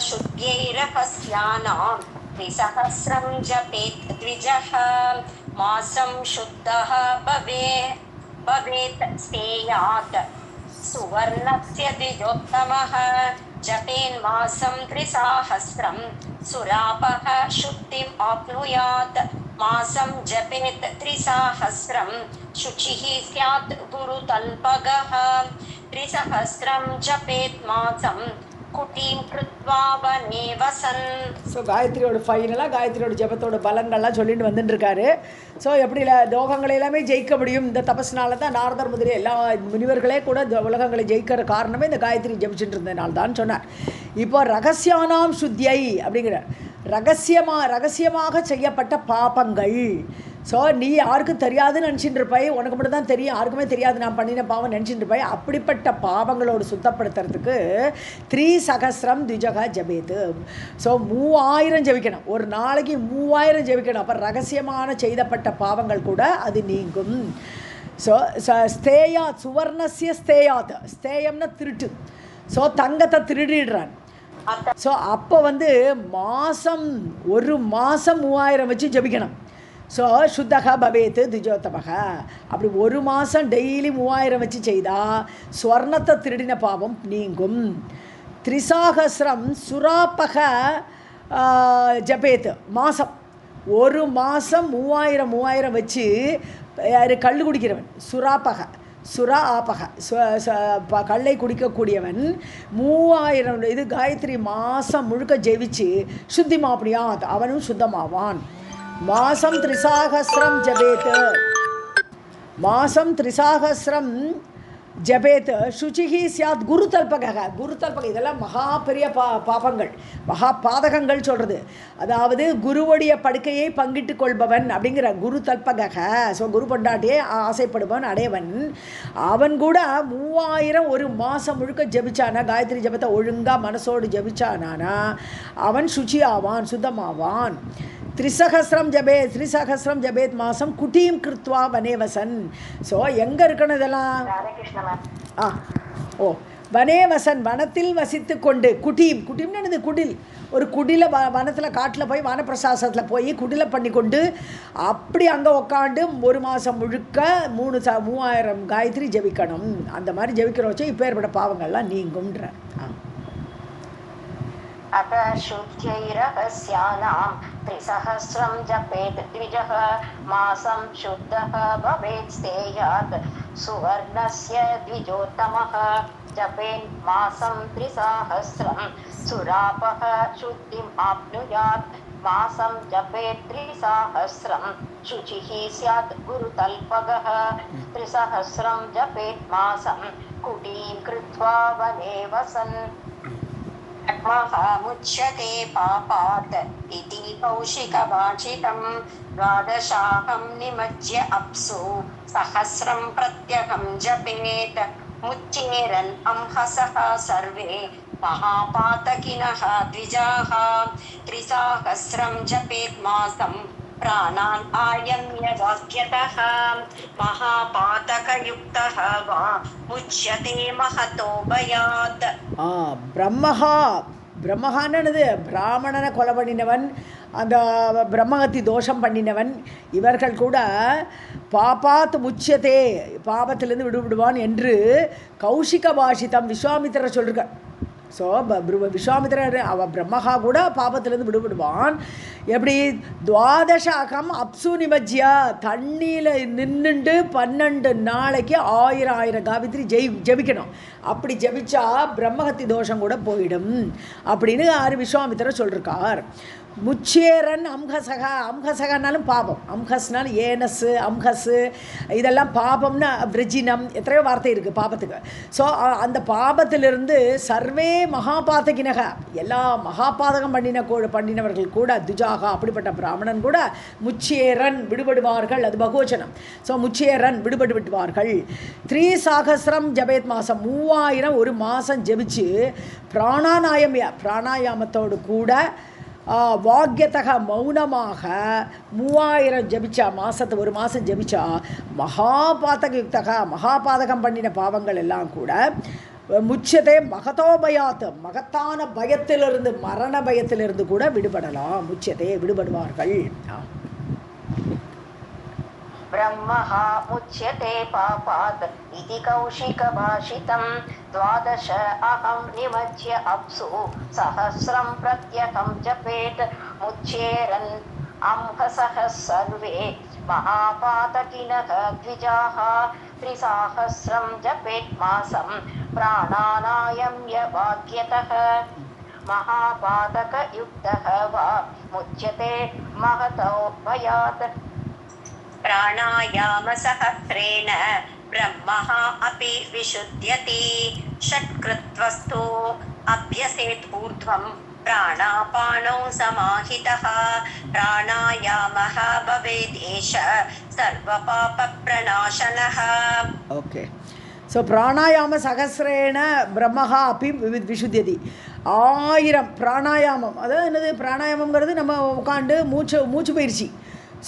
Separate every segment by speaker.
Speaker 1: शुद्ध्यैरहस्यानां त्रिसहस्रं जपेत् द्विजः मासं शुद्धः भवेत् स्तेयात् सुवर्णस्य द्विजोत्तमः जपेन्मासं त्रिसाहस्रं सुरापः शुद्धिम् आप्नुयात् मासं जपेत् त्रिसाहस्रं शुचिः स्यात् गुरुतल्पगः त्रिसहस्रं जपेत् मासं कुटीं कृत्वा वने वसन्.
Speaker 2: ஸோ காயத்ரியோட ஃபைனலாக காயத்ரியோட ஜபத்தோட பலங்கள்லாம் சொல்லிட்டு வந்துட்டு இருக்காரு. ஸோ எப்படி லோகங்களை எல்லாமே ஜெயிக்க முடியும் இந்த தபஸ்னால தான் நாரதர் முதலிய எல்லா முனிவர்களே கூட உலகங்களை ஜெயிக்கிற காரணமே இந்த காயத்ரி ஜபிச்சுட்டு இருந்ததுனால தான் சொன்னார். இப்போ ரகசியானாம் சுத்தியை அப்படிங்கிற ரகசியமாக செய்யப்பட்ட பாபங்கள். ஸோ நீ யாருக்கும் தெரியாதுன்னு நினச்சிட்டு இருப்பாய், உனக்கு மட்டும் தான் தெரியும், யாருக்குமே தெரியாது நான் பண்ணின பாவம் நினச்சிட்டு இருப்பாய். அப்படிப்பட்ட பாவங்களோடு சுத்தப்படுத்துறதுக்கு 3,000 द्विजः ஜபேத்து. ஸோ 3000 ஜபிக்கணும், ஒரு நாளைக்கு 3000 ஜபிக்கணும். அப்போ ரகசியமான செய்தப்பட்ட பாவங்கள் கூட அது நீங்கும். ஸோ ஸ்தேயாத் சுவர்ணசிய ஸ்தேயாத், ஸ்தேயம்னா திருட்டு. ஸோ தங்கத்தை திருடிடுறான். ஸோ அப்போ ஒரு மாதம் 3000 வச்சு ஜபிக்கணும். ஸோ சுத்தகா பவேத்து திஜோத்தமக. அப்படி ஒரு மாதம் டெய்லி 3000 வச்சு செய்தால் ஸ்வர்ணத்தை திருடின பாவம் நீங்கும். 3,000 சுராப்பக ஜபேத்து மாதம், ஒரு மாதம் 3000 வச்சு கல் குடிக்கிறவன் சுராப்பக ஆபக கல்லை குடிக்கக்கூடியவன் 3000 இது காயத்ரி மாதம் முழுக்க ஜெயிச்சு சுத்தி மாப்படியாத் அவனும் சுத்தமாவான். மாசம் 3,000 ஜபேத், மாசம் 3,000 ஜபேத் சுச்சிஹி சியாத் குருதல்பக. இதெல்லாம் மகா பெரிய பாபங்கள், மகா பாதகங்கள் சொல்கிறது. அதாவது குருவுடைய படுக்கையை பங்கிட்டு கொள்பவன் அப்படிங்கிற குருதல்பக. ஸோ குரு பொண்டாட்டியே ஆசைப்படுபவன் அடையவன். அவன் கூட 3000 ஒரு மாதம் முழுக்க ஜபிச்சானா, காயத்ரி ஜபத்தை ஒழுங்காக மனசோடு ஜபிச்சானா அவன் சுச்சி ஆவான், சுத்தமாவான். 3,000 ஜபேத் மாசம் குட்டீம் கிருத்வா வனே வசன். ஸோ எங்கே இருக்கணும் இதெல்லாம்? வனே வசன், வனத்தில் வசித்து கொண்டு. குட்டீம்னு என்னது? குடில். ஒரு குடில வனத்தில் காட்டில் போய் வனப்பிரசாசத்தில் போய் குடில பண்ணி கொண்டு அப்படி அங்கே உக்காண்டு ஒரு மாதம் முழுக்க 3000 காயத்ரி ஜபிக்கணும். அந்த மாதிரி ஜபிக்கிற வச்சு இப்போ ஏற்பட்ட பாவங்கள்லாம் நீங்கும்ன்ற.
Speaker 1: अपशुद्ध्यैरहस्यानां 3,000 जपेत् द्विजः मासं शुद्धः भवेत् स्तेयात् सुवर्णस्य द्विजोत्तमः जपेन् मासं 3,000 सुरापः शुद्धिम् आप्नुयात् मासं जपेत् 3,000 शुचिः स्यात् गुरुतल्पगः 3,000 जपेत् मासं कुटीं कृत्वा वने वसन्. मुच्यते पापात् इति कौशिकवाचितं 12 निमज्य अप्सु सहस्रं प्रत्यहं जपेत् मुच्येरन् अंहसः सर्वे महापातकिनः द्विजाः 3,000 जपेत् मासं प्राणान् आयम्य वाक्यतः महापातकयुक्तः वा मुच्यते महतो भयात्.
Speaker 2: பிரம்மஹான்னு பிராமணனை கொலை பண்ணினவன், அந்த பிரம்மகத்தி தோஷம் பண்ணினவன், இவர்கள் கூட பாபாத் முச்சியதே பாபத்திலிருந்து விடுபடுவான் என்று கௌஷிக பாஷிதம் விஸ்வாமித்திரர் சொல்லிருக்கார். ஸோ விஸ்வாமித்திரர் பிரம்மஹா கூட பாபத்திலேருந்து விடுபடுவான். எப்படி? 12 அப்சு நிமஜ்யா, தண்ணியில் நின்றுண்டு 12 நாளைக்கு 1000 காயத்ரி ஜபிக்கணும். அப்படி ஜபிச்சா பிரம்மஹத்தி தோஷம் கூட போயிடும் அப்படின்னு விஸ்வாமித்திரர் சொல்லியிருக்கார். முச்சேரன் அம்ஹசகனாலும் பாபம், அம்ஹஸ்னாலும் ஏனஸு அம்ஹஸு இதெல்லாம் பாபம்னு விரஜினம் எத்தனையோ வார்த்தை இருக்குது பாபத்துக்கு. ஸோ அந்த பாபத்திலிருந்து சர்வே மகாபாதகினக, எல்லா மகாபாதகம் பண்ணினவர்கள் கூட துஜாகா அப்படிப்பட்ட பிராமணன் கூட முச்சேரன் விடுபடுவார்கள். அது பகுவச்சனம். ஸோ முச்சேரன் விடுபடுவார்கள். 3,000 ஜபேத் மாதம் 3000 ஒரு மாதம் ஜபிச்சு பிராணாயாமத்தோடு கூட வாக்கியத்தக மௌனமாக 3000 ஜபிச்சா, மாதத்துக்கு ஒரு மாதம் ஜபிச்சா மகாபாதக யுக்தக, மகாபாதகம் பண்ணின பாவங்கள் எல்லாம் கூட முச்சதே மகதோ பயாத், மகத்தான பயத்திலிருந்து மரண பயத்திலிருந்து கூட விடுபடலாம். முச்சதே விடுபடுவார்கள்.
Speaker 1: ब्रह्मः मुच्यते पापात् इति कौशिकभाषितं द्वादश अहं निमज्य अप्सु सहस्रं प्रत्यहं जपेत् मुच्येरन् अंहसः सर्वे महापातकिनः द्विजाः त्रिसाहस्रं जपेत् मासं प्राणानायम्य वाक्यतः महापातकयुक्तः वा मुच्यते महतो भयात् प्राणायामसहस्रेण ब्रह्मः अपि विशुध्यति षट्कृत्वस्तु अभ्यसेत् ऊर्ध्वं प्राणापानौ समाहितः प्राणायामः भवेदेष सर्वपापप्रणाशनः.
Speaker 2: ஓகே, ஸோ பிராணாயாம சகசிரேன பிரம்மஹா அப்படி விஷுத்தியதி. 1000 பிராணாயாமம், அதாவது என்னது பிராணாயாமங்கிறது நம்ம உட்காந்து மூச்சு பயிற்சி.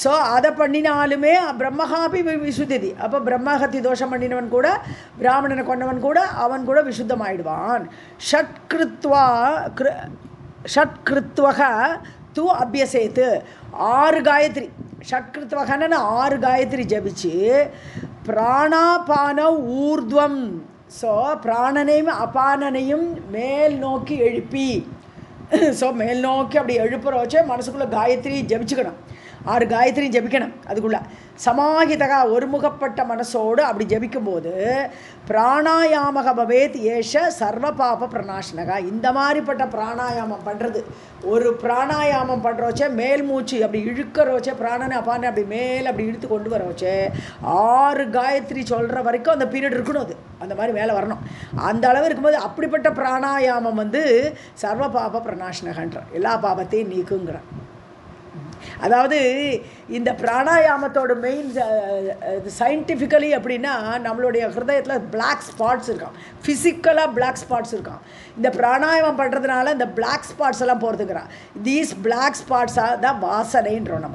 Speaker 2: ஸோ அதை பண்ணினாலுமே பிரம்மஹாபி விசுத்தி. அப்போ பிரம்மஹத்தி தோஷம் பண்ணினவன் கூட, பிராமணனை கொண்டவன் கூட, அவன் கூட விசுத்தமாயிடுவான். ஷட்கிருத்வக தூ அபியசேத்து, 6 காயத்ரி. ஷட்கிருத்வகன்னு 6 காயத்ரி ஜபிச்சு பிராணாபான ஊர்துவம். ஸோ பிராணனையும் அபானனையும் மேல் நோக்கி எழுப்பி, ஸோ மேல் நோக்கி அப்படி எழுப்புற வச்சு மனசுக்குள்ளே காயத்ரி ஜபிச்சுக்கணும். 6 காயத்ரி ஜபிக்கணும். அதுக்குள்ளே சமாஹிதகா ஒருமுகப்பட்ட மனசோடு அப்படி ஜபிக்கும்போது பிராணாயாமக பவேத் ஏஷ சர்வ பாப பிரணாசனகா. இந்த மாதிரிப்பட்ட பிராணாயாமம் பண்ணுறது, ஒரு பிராணாயாமம் பண்ணுறோச்சே மேல் மூச்சு அப்படி இழுக்கிறோச்சே, பிராணனை அப்பானை அப்படி மேலே அப்படி இழுத்து கொண்டு வரோச்சே 6 காயத்ரி சொல்கிற வரைக்கும் அந்த பீரியட் இருக்கணும். அது அந்த மாதிரி மேலே வரணும். அந்த அளவு இருக்கும்போது அப்படிப்பட்ட பிராணாயாமம் சர்வ பாப பிரணாசனகன்ற எல்லா பாபத்தையும் நீக்குங்கிற. அதாவது இந்த பிராணாயாமத்தோட மெயின் சயின்டிஃபிக்கலி அப்படின்னா நம்மளுடைய ஹிருதயத்தில் பிளாக் ஸ்பாட்ஸ் இருக்கான், ஃபிசிக்கலாக பிளாக் ஸ்பாட்ஸ் இருக்கான். இந்த பிராணாயாமம் பண்ணுறதுனால இந்த பிளாக் ஸ்பாட்ஸ் எல்லாம் போகிறதுக்குறான். தீஸ் பிளாக் ஸ்பாட்ஸாக தான் வாசனைன்றோம்.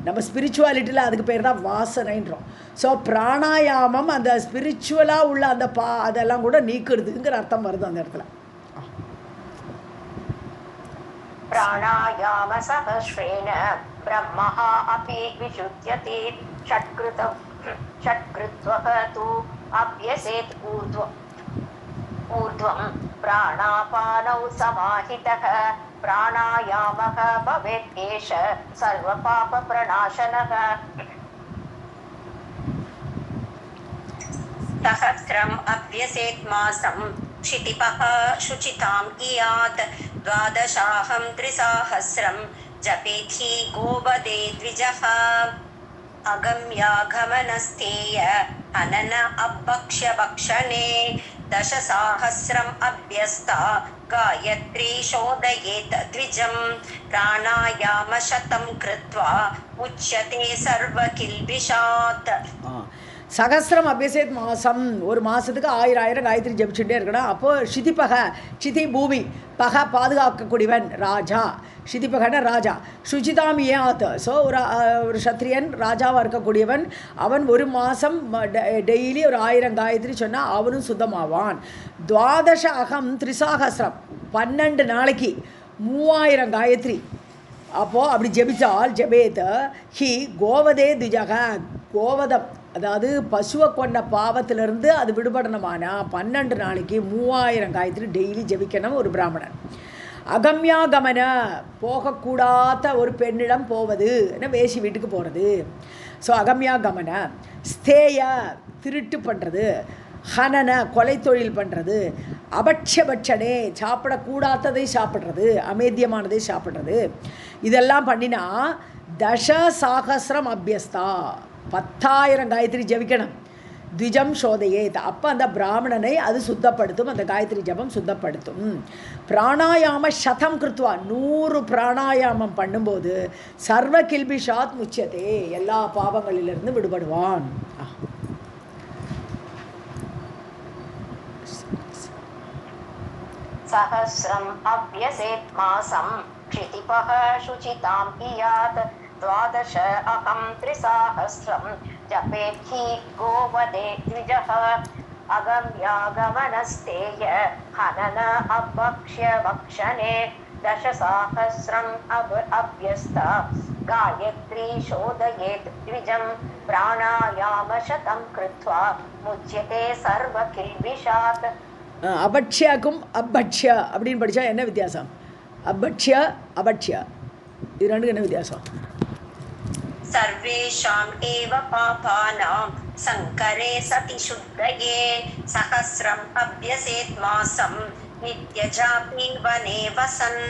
Speaker 2: நம்ம ஸ்பிரிச்சுவாலிட்டியில் அதுக்கு பேர் தான் வாசனைன்றோம். ஸோ பிராணாயாமம் அந்த ஸ்பிரிச்சுவலாக உள்ள அந்த அதெல்லாம் கூட நீக்கிறதுங்கிற அர்த்தம் வருது அந்த இடத்துல.
Speaker 1: प्राणायाम सहस्रेण ब्रह्मः अपि विशुध्यति षट्कृत्वः तु अभ्यसेत् ऊर्ध्वं प्राणापानौ समाहितः प्राणायामः भवेत् एष सर्वपापप्रणाशनः. सहस्रम् अभ्यसेत् मासं क्षितिपः शुचिताम् इयात् द्वादशाहं त्रिसाहस्रं जपेद्धि गोवदे द्विजः अगम्यागमनस्तेय हनन अभक्ष्य भक्षणे दशसाहस्रम् अभ्यस्ता गायत्री शोधयेत् द्विजं प्राणायामशतं कृत्वा उच्यते सर्वकिल्बिषात्.
Speaker 2: சகசிரம் அபியசேத் மாதம், ஒரு மாதத்துக்கு 1000 காயத்ரி ஜபிச்சுட்டே இருக்கணும். அப்போது ஷிதிபக, ஷிதி பூமி, பக பாதுகாக்கக்கூடியவன், ராஜா. ஷிதிபகன ராஜா. சுஜிதாமியாத், ஸோ ஒரு சத்திரியன் ராஜாவாக இருக்கக்கூடியவன். அவன் ஒரு மாதம் டெய்லி ஒரு 1000 காயத்ரி சொன்னால் அவனும் சுத்தமாவான். துவாதச அகம் திரிசாகசிரம், 12 நாளைக்கு 3000 காயத்ரி. அப்போது அப்படி ஜபிச்சால் ஜபேத் ஹி கோவதே துஜக, கோவதம் அதாவது பசுவை கொண்ட பாவத்திலிருந்து அது விடுபடணுமானா 12 நாளைக்கு 3000 காயத்ரி டெய்லி ஜபிக்கணும் ஒரு பிராமணன். அகம்யாகமன, போகக்கூடாத ஒரு பெண்ணிடம் போவது, வேசி வீட்டுக்கு போகிறது. ஸோ அகம்யாகமன. ஸ்தேய, திருட்டு பண்ணுறது. ஹனன, கொலை தொழில் பண்ணுறது. அபட்சபட்சனே, சாப்பிடக்கூடாததை சாப்பிட்றது, அமேத்தியமானதை சாப்பிட்றது. இதெல்லாம் பண்ணினா தசசாகசிரம் அபியஸ்தா, 10,000 காயத்ரி ஜபிக்கணும். த்விஜம் சோதையேத், அப்போ அந்த பிராமணனை அது சுத்தப்படுத்தும், அந்த காயத்ரி ஜபம் சுத்தப்படுத்தும். பிராணாயாம சதம் கிருத்வா, 100 பிராணாயாமம் பண்ணும்போது சர்வ கில்பிஷாத் முச்சதே, எல்லா பாவங்களிலிருந்து விடுபடுவான்.
Speaker 1: सहस्रम् अभ्यसेत् मासं क्षितिपः शुचिताम् इयात् द्वादश अहं त्रिसाहस्रं जपेद्धि गोवदे द्विजः अगम्यागमनस्तेय हनन अभक्ष्य भक्षणे दशसाहस्रम् अभ्यस्ता गायत्री शोधयेत् द्विजं प्राणायामशतं कृत्वा मुच्यते सर्वकिल्बिषात्.
Speaker 2: அபட்சியாக்கும் அபட்சியா அப்படின்னு படித்தா என்ன வித்தியாசம்? அபட்சியா அபட்சியா இது ரெண்டுக்கும் என்ன வித்தியாசம்?
Speaker 1: सर्वेषाम् एव पापानां संकरे सति शुद्धये सहस्रम् अभ्यसेत् मासं नित्यजापि वने वसन्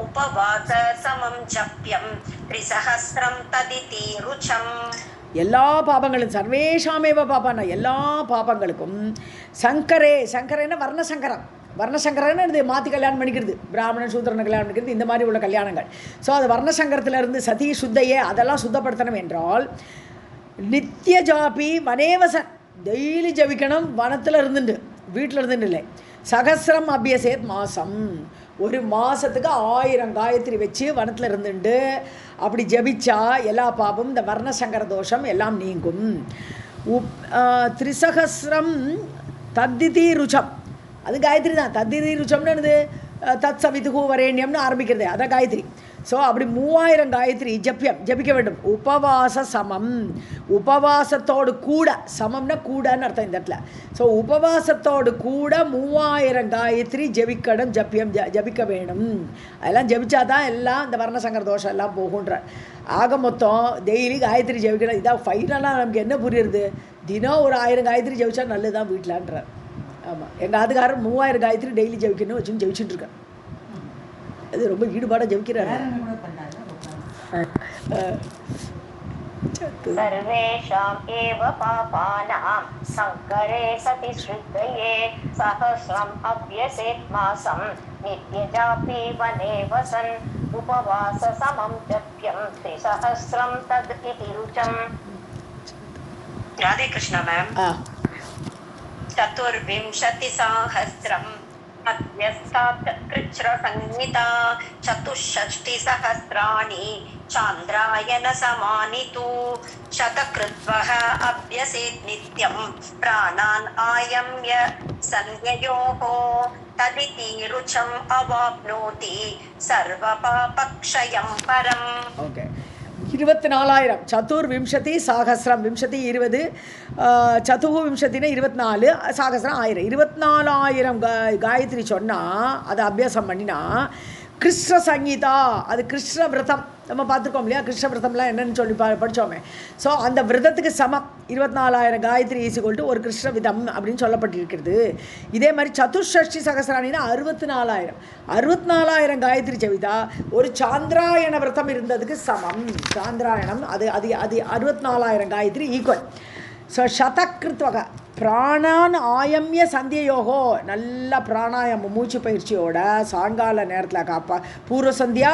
Speaker 1: उपवास समं जप्यं त्रिसहस्रं तदिति रुचम्.
Speaker 2: எல்லா பாபங்களும் சர்வேஷாமேவ பாபானா எல்லா பாபங்களுக்கும் சங்கரே சங்கரேன்னா வர்ணசங்கரம். வர்ணசங்கரன்னு இது மாற்றி கல்யாணம் பண்ணிக்கிறது, பிராமணன் சூத்திரனை கல்யாணம் பண்ணிக்கிறது, இந்த மாதிரி உள்ள கல்யாணங்கள். ஸோ அது வர்ணசங்கரத்திலிருந்து சதி சுத்தையே அதெல்லாம் சுத்தப்படுத்தணும் என்றால் நித்திய ஜாபி வனேவசன் டெய்லி ஜபிக்கணும், வனத்தில் இருந்துட்டு வீட்டில் இருந்துட்டு இல்லை. சகசிரம் அபியசேத் மாதம் ஒரு மாதத்துக்கு 1000 காயத்ரி வச்சு வனத்தில் இருந்துட்டு அப்படி ஜபிச்சா எல்லா பாபம் இந்த வர்ணசங்கர தோஷம் எல்லாம் நீங்கும். திரிசகசிரம் தத்திதி ருச்சம் அது காயத்ரி தான். தத்திதி ருச்சம்னு என்னது? தத் சவிதுகு வரேண்யம்னு ஆரம்பிக்கிறது அதான் காயத்ரி. ஸோ அப்படி 3000 காயத்ரி ஜபிக்க வேண்டும். உபவாச சமம் உபவாசத்தோடு கூட, சமம்னா கூடன்னு அர்த்தம் இந்த இடத்துல. ஸோ உபவாசத்தோடு கூட 3000 காயத்ரி ஜபிக்க வேணும். அதெல்லாம் ஜபிச்சா தான் எல்லாம் இந்த வர்ணசங்கர தோஷம் எல்லாம் போகுன்ற. ஆக மொத்தம் டெய்லி காயத்ரி ஜபிக்கணும். இதான் ஃபைனலாக நமக்கு என்ன புரியுறது? தினம் ஒரு 1000 காயத்ரி ஜபிச்சா நல்லதுதான் வீட்டிலான்றார். ஆமாம், எங்கள் ஆதுகாரர் 3000 காயத்ரி டெய்லி ஜபிக்கணும் வச்சுன்னு ஜபிச்சுட்டு இருக்கேன். அது ரொம்ப ஈடுபாடாக ஜபிக்கிறாரு.
Speaker 1: सर्वेषाम् एव पापानां संकरे सति श्रुतये सहस्रम् अभ्यसेत् मासं नित्यजापि वने वसन् उपवास समं जप्यं त्रिसहस्रं तद् इति रुचम्. राधे कृष्ण मैम. 24,000 अभ्यस्तात् कृच्छ्रसंहिता 64,000 चान्द्रायण समानि तु शतकृत्वः अभ्यसेत् नित्यं प्राणान् आयम्य संज्ञयोः तदिति रुचम् अवाप्नोति सर्वपापक्षयं परम्.
Speaker 2: ओके 24,000 சதுர்விம்சதி சாகசிரம் விம்சதி 20 சதுர்விம்சத்தினா 24 சாகசிரம் 1000 24,000 காயத்ரி சொன்னால் அதை அபியாசம் பண்ணினா கிருஷ்ண சங்கீதா அது கிருஷ்ண விரதம் நம்ம பார்த்துருக்கோம் இல்லையா? கிருஷ்ண விரதம்லாம் என்னென்னு சொல்லி படித்தோமே. ஸோ அந்த விரதத்துக்கு சமம் 24,000 காயத்ரி ஈஸிகொல்ட்டு ஒரு கிருஷ்ண விதம் அப்படின்னு சொல்லப்பட்டிருக்கிறது. இதே மாதிரி சதுஷ்டி சகசிராணினா 64,000 காயத்ரி ஜபிதா ஒரு சாந்திராயண விரதம் இருந்ததுக்கு சமம். சாந்திராயணம் அது அது அது 64,000 காயத்ரி ஈக்குவல். ஸோ சதக்கிருத்வக பிராணான் ஆயம்ய சந்தியோகோ நல்ல பிராணாயாமம் மூச்சு பயிற்சியோட சாயங்கால நேரத்தில் பூர்வ சந்தியா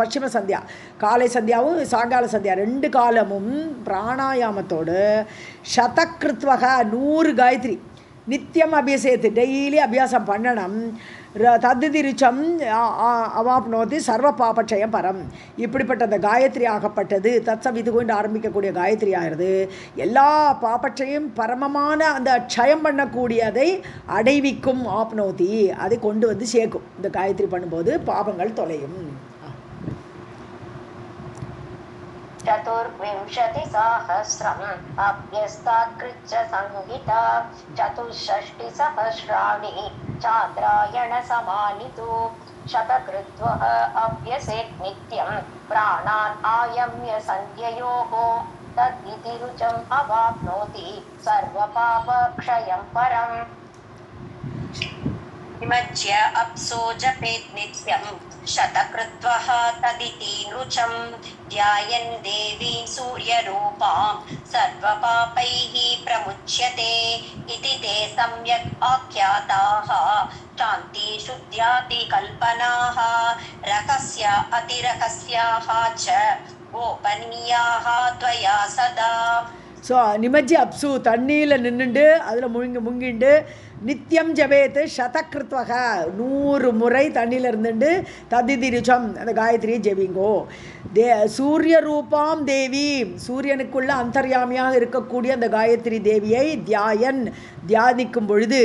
Speaker 2: பশ্চিம சந்தியா காலை சந்தியாவும் சாயங்கால சந்தியா 2 காலமும் பிராணாயாமத்தோடு சதக்கிருத்வக 100 காயத்ரி நித்தியம் அபியசேத்து டெய்லி அபியாசம் பண்ணணும். தத்திருச்சம் அவாப்னோதி சர்வ பாபட்சயம் பரம். இப்படிப்பட்ட அந்த காயத்ரி ஆகப்பட்டது தத்சவிது கொண்டு ஆரம்பிக்கக்கூடிய காயத்ரி ஆகிறது எல்லா பாபட்சையும் பரமமான அந்த க்ஷயம் பண்ணக்கூடியதை அடைவிக்கும். ஆப்னோதி அதை கொண்டு வந்து சேர்க்கும். இந்த காயத்ரி பண்ணும்போது பாபங்கள் தொலையும்.
Speaker 1: 24,000 अभ्यस्तात् कृच्छ्रसंहिता 64,000 चान्द्रायण समानि तु शतकृत्वः अभ्यसेत् नित्यं प्राणान् आयम्य संज्ञयोः तद्इति रुचम् अवाप्नोति सर्वपापक्षयं परम्. विमज्य अप्सो जपेत् नित्यं शतकृत्वः तदिति रुचं ध्यायन् देवीं सूर्यरूपां सर्वपापैः प्रमुच्यते इति ते सम्यक् आख्याताः शान्ति शुद्ध्यातिकल्पनाः रहस्य अतिरहस्याः च गोपनीयाः त्वया सदा.
Speaker 2: ஸோ நிமஜ்ஜி அப்சு தண்ணியில் நின்றுண்டு அதில் முங்கிண்டு நித்தியம் ஜபேத்து சதக்கிருத்வக 100 முறை தண்ணியில் இருந்துட்டு ததிதிருச்சம் அந்த காயத்ரியை ஜெபிங்கோ. சூரிய ரூபாம் தேவி சூரியனுக்குள்ள அந்தர்யாமியாக இருக்கக்கூடிய அந்த காயத்ரி தேவியை தியானிக்கும் பொழுது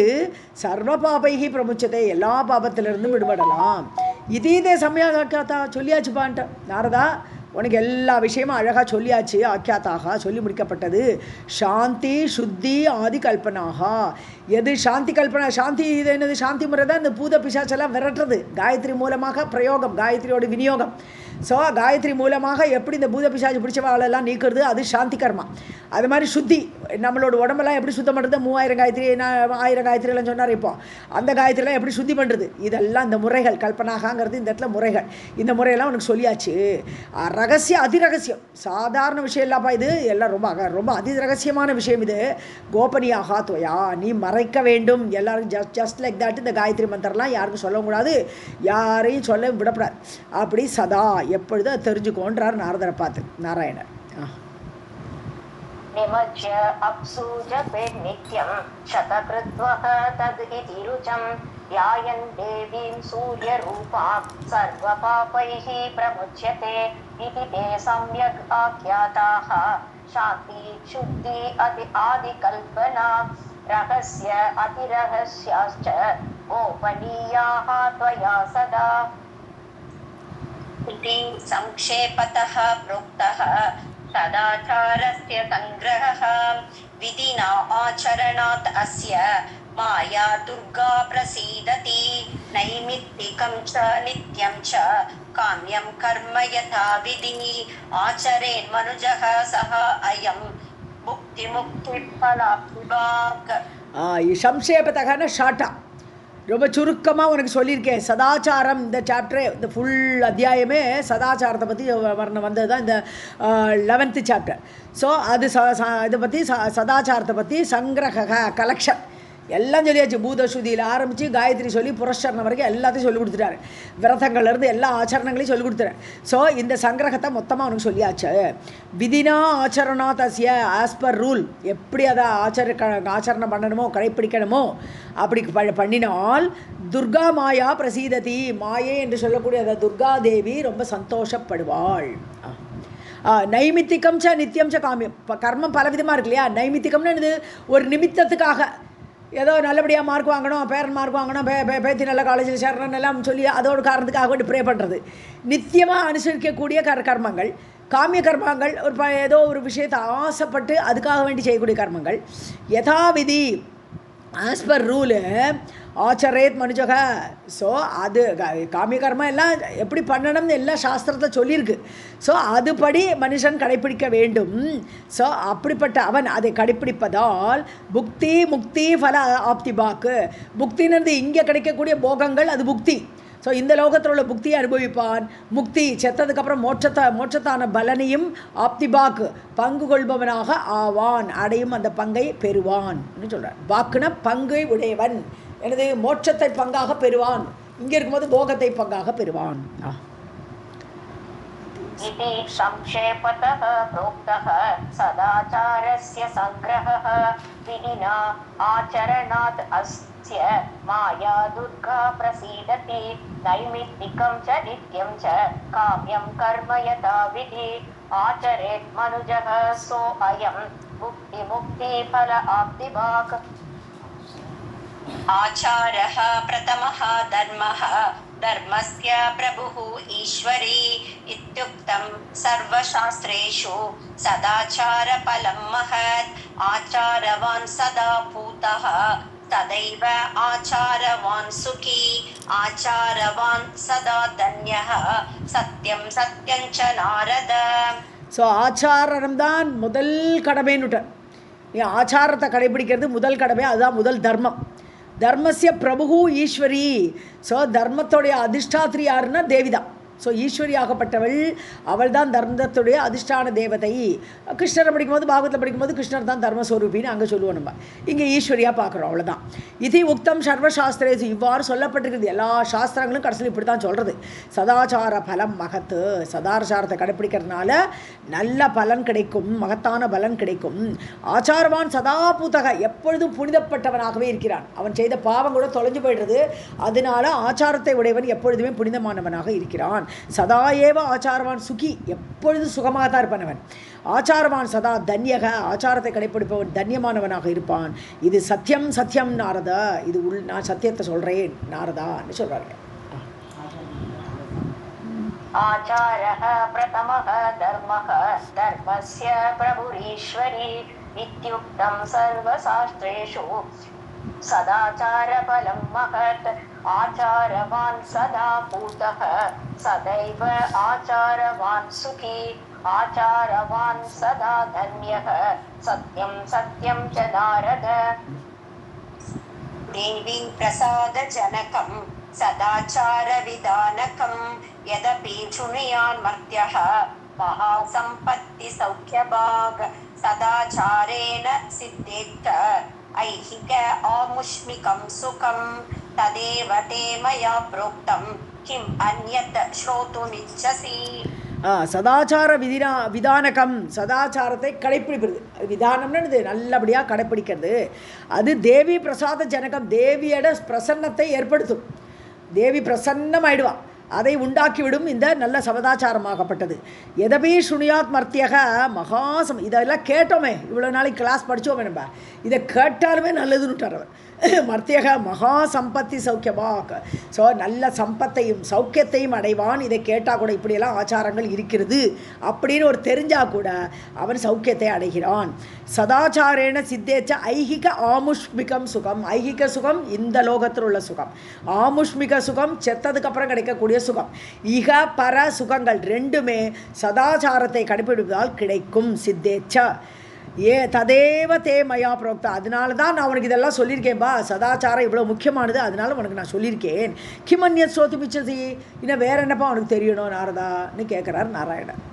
Speaker 2: சர்வ பாபைகி பிரமுச்சத்தை எல்லா பாபத்திலிருந்தும் விடுபடலாம். இதே சமயாக்கியாத்தா சொல்லியாச்சுப்பான்ட்ட நாரதா, உனக்கு எல்லா விஷயமும் அழகாக சொல்லியாச்சு. ஆக்கியாத்தாக சொல்லி முடிக்கப்பட்டது. சாந்தி சுத்தி ஆதி கல்பனாக. எது சாந்தி கல்பனா? சாந்தி இது என்னது? சாந்தி முறை தான் இந்த பூத பிசாச்செல்லாம் விரட்டுறது. காயத்ரி மூலமாக பிரயோகம், காயத்ரியோட விநியோகம். ஸோ காயத்ரி மூலமாக எப்படி இந்த பூத பிசாச்சு பிடிச்சவாளெல்லாம் நீக்கிறது, அது சாந்தி கர்மா. அது மாதிரி சுத்தி, நம்மளோட உடம்பெல்லாம் எப்படி சுத்தம் பண்ணுறது? 3000 காயத்ரி 1000 காயத்ரியெல்லாம் சொன்னார். இப்போ அந்த காயத்ரியெல்லாம் எப்படி சுத்தி பண்ணுறது, இதெல்லாம் இந்த முறைகள். கல்பனாகங்கிறது இந்த இடத்துல முறைகள். இந்த முறையெல்லாம் உனக்கு சொல்லியாச்சு. ரகசியம், அதிரகசியம், சாதாரண விஷயம் இல்லப்பா இது. எல்லாம் ரொம்ப அதிரகசியமான விஷயம் இது. கோபனியாக துவயா, நீ மறைக்க வேண்டும். எல்லாரும் ஜஸ்ட் லைக் தட். இந்த காயத்ரி மந்திரம்லாம் யாருக்கும் சொல்லவும் கூடாது, யாரையும் சொல்ல விடக்கூடாது. அப்படி சதா எப்பொழுதும் அதை தெரிஞ்சுக்கோன்றார் நாரதரை பார்த்து நாராயணர்.
Speaker 1: निमज्य अप्सु जपे नित्यं शतकृत्वः तद् इति रुचं ध्यायन् देवीं सूर्यरूपां सर्वपापैः प्रमुच्यते इति ते सम्यग् आख्याताः. शान्ति शुद्धि आदिकल्पना रहस्य अतिरहस्याश्च गोपनीयाः त्वया सदा. इति संक्षेपतः प्रोक्तः सदाचारस्य संग्रहः विधिना आचरणात् अस्य माया दुर्गा प्रसीदति. नैमित्तिकं च नित्यं च काम्यं कर्म यथा विधिः आचरेन् मनुजः सः अयं मुक्तिफलाप्तिभाक्.
Speaker 2: संक्षेपतः ஷார்ட்டா ரொம்ப சுருக்கமாக உனக்கு சொல்லியிருக்கேன். சதாச்சாரம், இந்த சாப்டரே, இந்த ஃபுல் அத்தியாயமே சதாச்சாரத்தை பற்றி வந்தது தான் இந்த 11th சாப்டர். ஸோ அது இதை பற்றி சதாச்சாரத்தை பற்றி சங்கிரக கலெக்ஷன் எல்லாம் சொல்லியாச்சு. பூதஸ்ருதியில் ஆரம்பித்து காயத்ரி சொல்லி புரஸ்சரணம் வரைக்கும் எல்லாத்தையும் சொல்லி கொடுத்துட்டாரு. விரதங்கள்லேருந்து எல்லா ஆச்சரணங்களையும் சொல்லி கொடுத்துட்டாரு. ஸோ இந்த சங்கிரகத்தை மொத்தமாக அவனுக்கு சொல்லியாச்சு. விதினா ஆச்சரணா தசிய, ஆஸ் பர் ரூல், எப்படி அதை ஆச்சரணம் பண்ணணுமோ கடைப்பிடிக்கணுமோ அப்படி பண்ணினால் துர்கா மாயா பிரசீததி, மாயே என்று சொல்லக்கூடிய அந்த துர்கா தேவி ரொம்ப சந்தோஷப்படுவாள். நைமித்திகம் ச நித்தியம் ச காமியம். கர்மம் பலவிதமாக இருக்கு இல்லையா? நைமித்திகம்னு இது ஒரு நிமித்தத்துக்காக, ஏதோ நல்லபடியாக மார்க் வாங்கணும், பேரன் மார்க் வாங்கணும், பேத்தி நல்ல காலேஜில் சேரணும் எல்லாம் சொல்லி அதோட காரணத்துக்காக வேண்டி ப்ரே பண்ணுறது. நித்தியமாக அனுசரிக்கக்கூடிய கர்மங்கள், காமிய கர்மங்கள், ஒரு ஏதோ ஒரு விஷயத்தை ஆசைப்பட்டு அதுக்காக வேண்டி செய்யக்கூடிய கர்மங்கள். யதாவிதி, ஆஸ் பர் ரூலு ஆச்சரேத் மனுஜக. ஸோ அது காமிய கர்மம் எல்லாம் எப்படி பண்ணணும்னு எல்லாம் சாஸ்திரத்தை சொல்லியிருக்கு. ஸோ அதுபடி மனுஷன் கடைப்பிடிக்க வேண்டும். ஸோ அப்படிப்பட்ட அவன் அதை கடைப்பிடிப்பதால் புக்தி முக்தி ஃபல ஆப்திபாக்கு. புக்தின்னு இங்கே கிடைக்கக்கூடிய போகங்கள் அது புக்தி. ஸோ இந்த லோகத்தில் உள்ள புக்தியை அனுபவிப்பான். முக்தி செத்ததுக்கப்புறம் மோட்சத்தான பலனையும் ஆப்திபாக்கு பங்கு கொள்பவனாக ஆவான், அடையும் அந்த பங்கை பெறுவான் சொல்கிறார். பாக்குன பங்கை உடையவன், எனது மோட்சத்தை பங்காக பெறுவான், இங்கே இருக்கும்போது போகத்தை பங்காக பெறுவான்.
Speaker 1: इति संक्षेपतः प्रोक्तः सदाचारस्य संग्रहः विधिना आचरणात् अस्य माया दुर्गा प्रसीदति. नैमित्तिकं च नित्यं च काम्यं कर्म यथा विधि आचरेत् मनुजः सो अयं मुक्तिफल आप्तिभाक्. आचारः प्रथमः धर्मः, धर्मस्य प्रभुः ईश्वरी इत्युक्तं सर्वशास्त्रेषु. सदाचारफलं महत्, आचारवान् सदा पूतः तदैव आचारवान् सुखी. आचारवान् सदा धन्यः सत्यं सत्यं च नारद.
Speaker 2: ஸோ ஆச்சாரம் தான் முதல் கடமைன்னுட்டார். நீ ஆச்சாரத்தை கடைபிடிக்கிறது முதல் கடமை, அதுதான் முதல் தர்மம். தர்மஸ்ய பிரபு ஈஸ்வரி. ஸோ தர்மத்தோடைய அதிஷ்டாத்திரி யாருன்னா தேவிதான். ஸோ ஈஸ்வரியாகப்பட்டவள் அவள் தான் தர்மத்துடைய அதிஷ்டான தேவதை. கிருஷ்ணரை படிக்கும்போது பாகவத்தில் படிக்கும்போது கிருஷ்ணர் தான் தர்மஸ்வரூபின்னு அங்கே சொல்லுவோம். நம்ம இங்கே ஈஸ்வரியாக பார்க்குறோம், அவ்வளோதான். இது உக்தம் சர்வசாஸ்திரேசு, இவ்வாறு சொல்லப்பட்டிருக்குது. எல்லா சாஸ்திரங்களும் கடைசியில் இப்படி தான் சொல்கிறது. சதாச்சார பலம் மகத்து, சதாச்சாரத்தை கடைப்பிடிக்கிறதுனால நல்ல பலன் கிடைக்கும், மகத்தான பலன் கிடைக்கும். ஆச்சாரவான் சதா பூதக, எப்பொழுதும் புனிதப்பட்டவனாகவே இருக்கிறான். அவன் செய்த பாவம் கூட தொலைஞ்சு போயிடுறது. அதனால ஆச்சாரத்தை உடையவன் எப்பொழுதுமே புனிதமானவனாக இருக்கிறான். சதா ஏவ ஆச்சாரவான் சுகி, எப்பொழுதும் சுகமாக தான் இருப்பவன். ஆச்சாரவான் சதா தன்யக, ஆச்சாரத்தை கடைப்பிடிப்பவன் தன்யமானவனாக இருப்பான். இது சத்தியம் சத்தியம் நாரதா, இது நான் சத்தியத்தை சொல்கிறேன் நாரதான்னு சொல்கிறாங்க.
Speaker 1: ஆச்சாரः பிரதமः தர்மः தர்மஸ்ய பிரபுரீஸ்வரி இத்யுக்தம் சர்வசாஸ்திரேஷு சதாச்சாரபலம் மகத். ஆச்சாரவான் சதா பூதः சதைவ ஆச்சாரவான் சுகி ஆச்சாரவான் சதா தன்யः சத்யம் சத்யம் ச நாரத. தேவி பிரசாத ஜனகம் சதாச்சார விதானகம் யதபி சுணியான் மர்த்யः மகாசம்பத்தி சௌக்கியபாக். சதாச்சாரேன சித்தேத்த ஐஹிக ஆமுஷ்மிகம் சுகம் ததேவ தே மயா ப்ரோக்தம் கிம் அன்யத் ஸ்ரோதுமிச்சசி.
Speaker 2: சதாச்சார விதானகம், சதாச்சாரத்தை கடைப்பிடிப்பது. விதானம்னு நல்லபடியாக கடைப்பிடிக்கிறது. அது தேவி பிரசாத ஜனகம், தேவியோட பிரசன்னத்தை ஏற்படுத்தும். தேவி பிரசன்னமாயிடுவான், அதை உண்டாக்கிவிடும் இந்த நல்ல சதாச்சாரமாகப்பட்டது. எதபி சுனியாத் மர்த்தியக மகாசம், இதெல்லாம் கேட்டோமே, இவ்வளோ நாளைக்கு கிளாஸ் படித்தோமே, நம்ம இதை கேட்டாலுமே நல்லதுன்னு விட்டார் அவர். மர்த்தியக மகா சம்பத்தி சௌக்கியமாக, ஸோ நல்ல சம்பத்தையும் சௌக்கியத்தையும் அடைவான். இதை கேட்டால் கூட இப்படியெல்லாம் ஆச்சாரங்கள் இருக்கிறது அப்படின்னு ஒரு தெரிஞ்சால் கூட அவன் சௌக்கியத்தை அடைகிறான். சதாச்சாரேன சித்தேச்ச ஐஹிக ஆமுஷ்மிகம் சுகம், ஐஹிக சுகம் இந்த லோகத்தில் உள்ள சுகம், ஆமுஷ்மிக சுகம் செத்ததுக்கப்புறம் கிடைக்கக்கூடிய சுகம், இக பர சுகங்கள் ரெண்டுமே சதாச்சாரத்தை கடைப்பிடிப்பதால் கிடைக்கும். சித்தேச்ச ததேவ தே மயா புரோக்தா, அதனால தான் நான் உனக்கு இதெல்லாம் சொல்லியிருக்கேன்பா. சதாச்சாரம் இவ்வளோ முக்கியமானது, அதனால உனக்கு நான் சொல்லியிருக்கேன். கிமன்யத் ஸ்ரோத்து மிச்சதி, இன்னும் வேற என்னப்பா உனக்கு தெரியணும் நாரதான்னு கேட்குறார் நாராயணன்.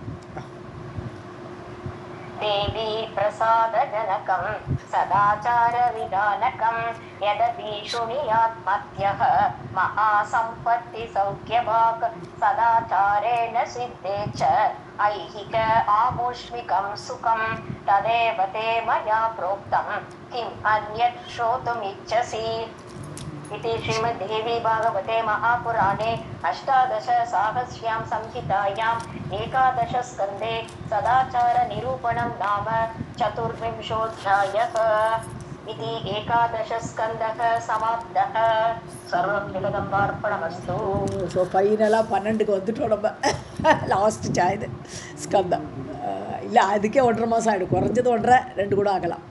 Speaker 1: தேவி பிரசாத ஜனகம் சதாச்சார விதானகம் யதபி சுணியாத் மத்யः மகாசம்பத்தி சௌக்கியபாக். சதாச்சாரேன சித்தேச்ச ஐஹிக ஆமுஷ்மிகம் சுகம் ததேவ தே மயா ப்ரோக்தம் கிம் அன்யத் ஸ்ரோதுமிச்சசி. इति श्रीमद्देवी भागवते महापुराणे अष्टादशसाहस्र्यां संहितायाम् 11 स्कन्धे सदाचारनिरूपणं नाम 24ोऽध्यायः. इति 11 स्कन्धः समाप्तः. सर्वं जगदम्बार्पणमस्तु.
Speaker 2: ஸோ ஃபைனலாக 12க்கு வந்துட்டோம் நம்ம. லாஸ்ட் சாயுது ஸ்கந்தம். இல்லை அதுக்கே 1.5 மாதம் ஆகிடும், குறைஞ்சது 1.5 2 கூட ஆகலாம்.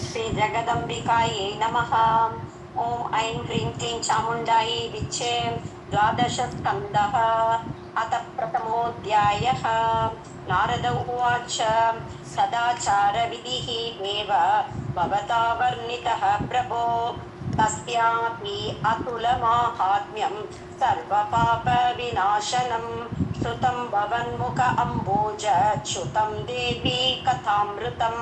Speaker 1: श्री जगदम्बिकायै नमः. ओम ऐं ह्रीं क्लीं चामुण्डायै विच्चे 12 स्कन्धः. अथ प्रथमोऽध्यायः. नारद उवाच सदाचारविधिः एव भवता वर्णितः प्रभो तस्यापि अतुलमाहात्म्यं सर्वपापविनाशनं श्रुतं भवन्मुख अम्बोज च्युतं देवी कथामृतं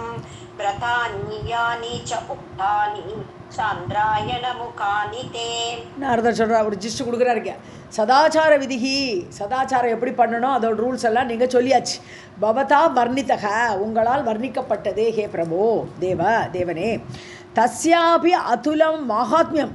Speaker 1: व्रतानि च उक्तानि சாந்திராயண முகானி தே.
Speaker 2: நாரதர் சொல்கிறார், ஒரு ஜிஸ்ட் கொடுக்குறாருங்க. சதாச்சார விதிகி, சதாச்சாரம் எப்படி பண்ணணும் அதோட ரூல்ஸ் எல்லாம் நீங்கள் சொல்லியாச்சு. பவதா வர்ணித்தக, உங்களால் வர்ணிக்கப்பட்டதே ஹே பிரபோ தேவனே. தஸ்யாபி அதுலம் மகாத்மியம்,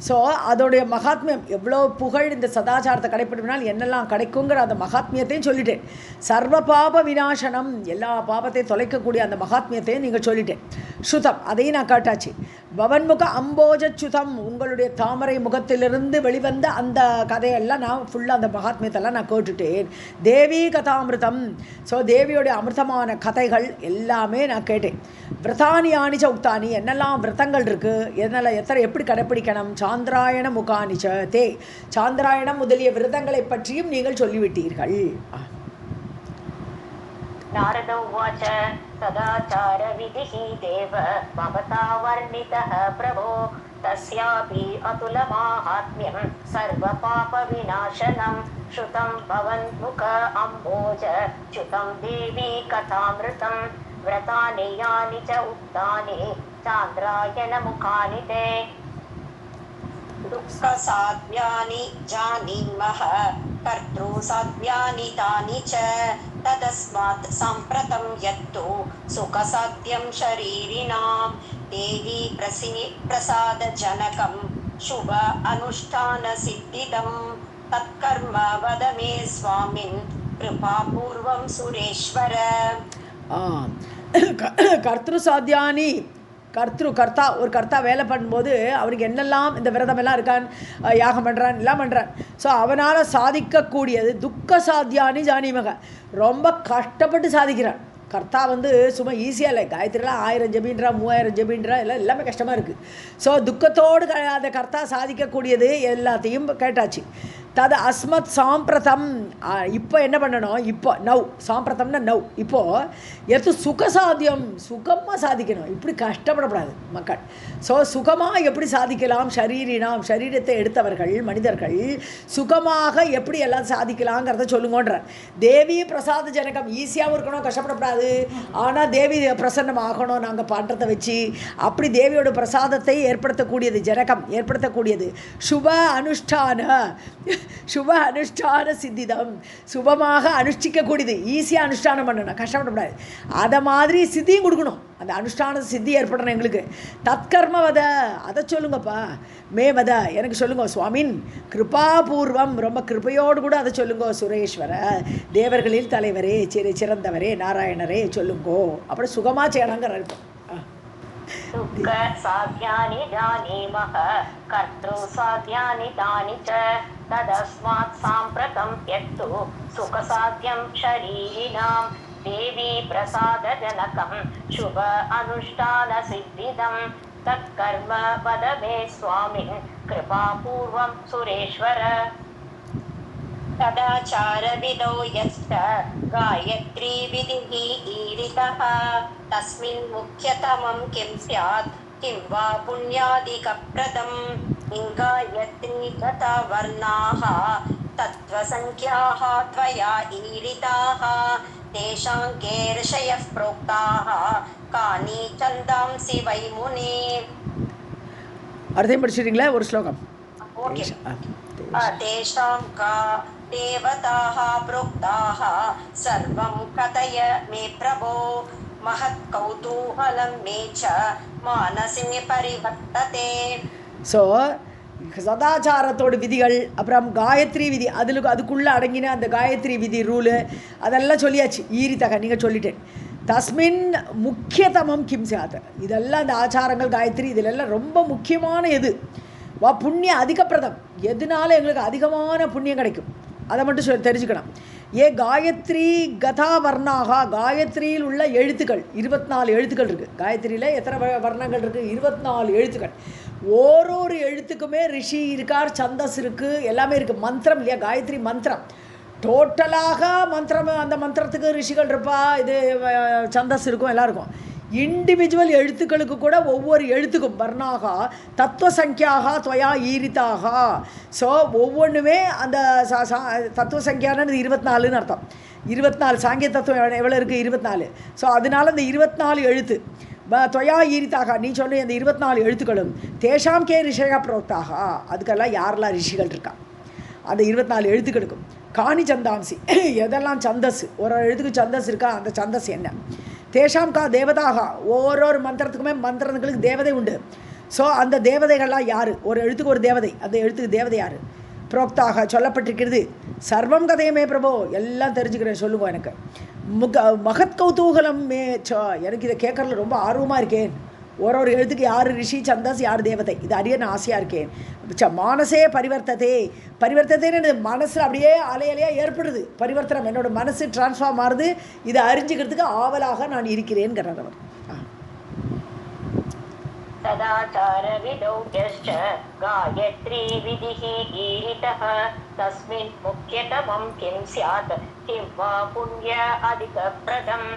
Speaker 2: ஸோ அதோடைய மகாத்மியம் எவ்வளோ புகழ் இந்த சதாச்சாரத்தை கடைப்பிடினால் என்னெல்லாம் கிடைக்குங்கிற அந்த மகாத்மியத்தையும் சொல்லிட்டேன். சர்வ பாப விநாசனம், எல்லா பாபத்தையும் தொலைக்கக்கூடிய அந்த மகாத்மியத்தையும் நீங்கள் சொல்லிட்டேன். ஸ்ருதம், அதையும் நான் காட்டாச்சு. பவன்முக அம்போஜச்சுதம், உங்களுடைய தாமரை முகத்திலிருந்து வெளிவந்த அந்த கதையெல்லாம் நான் ஃபுல்லாக அந்த மகாத்மியத்தெல்லாம் நான் கேட்டுட்டேன். தேவி கதாமிருதம், ஸோ தேவியோடைய அமிர்தமான கதைகள் எல்லாமே நான் கேட்டேன். விரதானி ஆணிச்ச உக்தானி, என்னெல்லாம் விரதங்கள் இருக்குது, என்னெல்லாம் எப்படி கடைப்பிடிக்கணும். சாந்திராயண முகானிச்ச தே, சாந்திராயணம் முதலிய விரதங்களை பற்றியும் நீங்கள் சொல்லிவிட்டீர்கள்.
Speaker 1: नारद उवाच सदाचार विधिः देव भवता वर्णितः प्रभो तस्यापि अतुलमाहात्म्यं सर्वपापविनाशनं श्रुतं भवन्मुख अम्बोज च्युतं देवी कथामृतं व्रतानि यानि च उक्तानि चान्द्रायणमुखानि ते दुःखसाध्यानि जानीमः कर्तृसाध्यानि तानि च तदस्मात् साम्प्रतं यत्तु सुखसाध्यं शरीरिणां देवी प्रसादजनकं शुभ अनुष्ठानसिद्धिदं तत्कर्म वद मे स्वामिन् कृपापूर्वं सुरेश्वर.
Speaker 2: கர்த்திரு சாத்தியானி கர்த்தா ஒரு கர்த்தா வேலை பண்ணும்போது அவனுக்கு என்னெல்லாம் இந்த விரதமெல்லாம் இருக்கான், யாகம் பண்ணுறான், எல்லாம் பண்ணுறான். ஸோ அவனால் சாதிக்கக்கூடியது துக்க சாத்தியானி ஜானிமக, ரொம்ப கஷ்டப்பட்டு சாதிக்கிறான். கர்த்தா சும்மா ஈஸியாக இல்லை. காயத்ரிலாம் 1000 ஜபின்றா 3000 ஜபின்றா எல்லாம் எல்லாமே கஷ்டமாக இருக்குது. ஸோ துக்கத்தோடு அந்த கர்த்தா சாதிக்கக்கூடியது எல்லாத்தையும் கேட்டாச்சு. தது அஸ்மத் சாம்பிரதம், இப்போ என்ன பண்ணணும், இப்போ நவ் சாம்பிரதம்னா நவ், இப்போது எது சுகசாத்தியம், சுகமாக சாதிக்கணும். இப்படி கஷ்டப்படக்கூடாது மக்கள். ஸோ சுகமாக எப்படி சாதிக்கலாம், ஷரீரினாம் சரீரத்தை எடுத்தவர்கள் மனிதர்கள் சுகமாக எப்படி எல்லாம் சாதிக்கலாங்கிறத சொல்லுங்கன்ற. தேவி பிரசாத ஜனகம், ஈஸியாகவும் இருக்கணும், கஷ்டப்படக்கூடாது. ஆனால் தேவி பிரசன்னம் ஆகணும் நாங்கள் பண்ணுறதை வச்சு. அப்படி தேவியோட பிரசாதத்தை ஏற்படுத்தக்கூடியது, ஜனகம் ஏற்படுத்தக்கூடியது. சுப அனுஷ்டான சித்திதம், சுபமாக அனுஷ்டிக்கக்கூடியது. ஈஸியாக அனுஷ்டானம் பண்ணணும், கஷ்டப்படக்கூடாது. அதை மாதிரி சித்தியும் கொடுக்கணும். அந்த அனுஷ்டான சித்தி ஏற்படணும் எங்களுக்கு. தற்கர்மவத, அதை சொல்லுங்கப்பா. மேவத, எனக்கு சொல்லுங்க சுவாமின். கிருபாபூர்வம், ரொம்ப கிருபையோடு கூட அதை சொல்லுங்கோ சுரேஸ்வர. தேவர்களில் தலைவரே, சிறந்தவரே, நாராயணரே சொல்லுங்கோ. அப்புறம் சுகமாக செய்யணுங்கிற இருக்கும்.
Speaker 1: दुःख साध्यानि जानीमः कर्तृसाध्यानि तानि च तदस्मात् साम्प्रतं यत्तु सुखसाध्यं शरीरिणां देवी प्रसादजनकं शुभ अनुष्ठानसिद्धिदं तत्कर्म वद मे स्वामिन् कृपापूर्वं सुरेश्वर. तदाचारविदो यश्च गायत्री विधिः ईरितः तस्मिन् मुख्यतमं किं स्यात् किं वा पुण्यादिकप्रदम् गायत्री गता वर्णाः तत्त्वसङ्ख्याः त्वया ईरिताः तेषां के ऋषयः प्रोक्ताः कानि छन्दांसि वै मुने.
Speaker 2: அர்த்தம் படிச்சிட்டீங்களா? ஒரு ஸ்லோகம்.
Speaker 1: ஓகே. तेषां का देवताः प्रोक्ताः सर्वं कथय मे प्रभो महत्कौतूहलं मे च मानसे परिवर्तते.
Speaker 2: ஸோ சதாச்சாரத்தோட விதிகள், அப்புறம் காயத்ரி விதி, அதுக்குள்ளே அடங்கின அந்த காயத்ரி விதி ரூலு அதெல்லாம் சொல்லியாச்சு. ஈரித்தக நீங்கள் சொல்லிட்டேன். தஸ்மின் முக்கியதமம் கிம் சாத், இதெல்லாம் அந்த ஆச்சாரங்கள் காயத்ரி இதிலெல்லாம் ரொம்ப முக்கியமான எது வா புண்ணிய அதிகப்பிரதம், எதுனால எங்களுக்கு அதிகமான புண்ணியம் கிடைக்கும் அதை மட்டும் தெரிஞ்சுக்கணும். காயத்ரி கதா வர்ணாகா, காயத்ரியில் உள்ள எழுத்துக்கள் 24 எழுத்துக்கள் இருக்குது. காயத்ரியில் எத்தனை வர்ணங்கள் இருக்குது? 24 எழுத்துக்கள். ஓரொரு எழுத்துக்குமே ரிஷி இருக்கார், சந்தஸ் இருக்குது, எல்லாமே இருக்குது. மந்திரம் இல்லையா, காயத்ரி மந்திரம் டோட்டலாக மந்திரம். அந்த மந்திரத்துக்கு ரிஷிகள் இருப்பா, இது சந்தஸ் இருக்கும், எல்லாம் இருக்கும். இண்டிவிஜுவல் எழுத்துக்களுக்கு கூட ஒவ்வொரு எழுத்துக்கும் வர்ணாக தத்துவ சங்கியாக துவயா ஈரிதாக. ஸோ ஒவ்வொன்றுமே அந்த தத்துவ சங்கியானது 24ன்னு அர்த்தம். 24 சாங்கிய தத்துவம் எவ்வளோ இருக்குது? 24. ஸோ அதனால் அந்த 24 எழுத்து துவயா ஈரித்தாக, நீ சொன்ன அந்த 24 எழுத்துக்களும் தேஷாம் கே ரிஷயா புரோக்தாக, அதுக்கெல்லாம் யாரெல்லாம் ரிஷிகள் இருக்கா அந்த 24 எழுத்துக்களுக்கும். காணி சந்தாம்சி, எதெல்லாம் சந்தஸ், ஒரு எழுத்துக்கு சந்தஸ் இருக்கா, அந்த சந்தஸ் என்ன. தேஷாம் கா தேவதாக, ஓரொரு மந்திரத்துக்குமே மந்திரங்களுக்கு தேவதை உண்டு. ஸோ அந்த தேவதைகள்லாம் யார்? ஒரு எழுத்துக்கு ஒரு தேவதை, அந்த எழுத்துக்கு தேவதை யார்? புரோக்தாக சொல்லப்பட்டிருக்கிறது. சர்வம் கதையுமே பிரபோ, எல்லாம் தெரிஞ்சுக்கிறேன் சொல்லுங்க எனக்கு. மகத் கௌதூகலம் மே எனக்கு இதை கேட்கறதுல ரொம்ப ஆர்வமாக இருக்கேன். ஒரு எழுத்துக்கு யார் ரிஷி, சந்தாஸ், யார் தேவதை, இது அறிய நான் ஆசையாக இருக்கேன். மானசே பரிவர்த்ததேன்னு மனசில் அப்படியே அலையலையாக ஏற்படுது பரிவர்த்தனம். என்னோடய மனசு டிரான்ஸ்ஃபார்ம் ஆகுது. இதை அறிஞ்சிக்கிறதுக்கு ஆவலாக நான் இருக்கிறேன்கிறார் அவர்.
Speaker 1: सदाचारविदौ यश्च गायत्री विधिः ईरितः तस्मिन् मुख्यतमं किं स्यात् किं वा पुण्य अधिकप्रदम्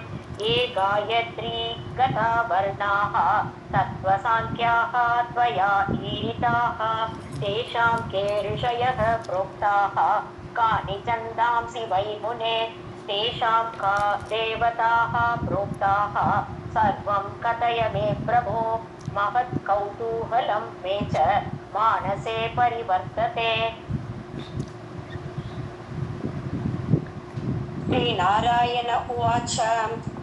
Speaker 1: ये गायत्री गता वर्णाः तत्त्वसाङ्ख्याः त्वया ईरिताः तेषां के ऋषयः प्रोक्ताः कानि छन्दांसि वै मुने तेषां का देवताः प्रोक्ताः सर्वं कथय मे प्रभो महत् कौतूहलं मे च मानसे परिवर्तते. श्रीनारायण उवाच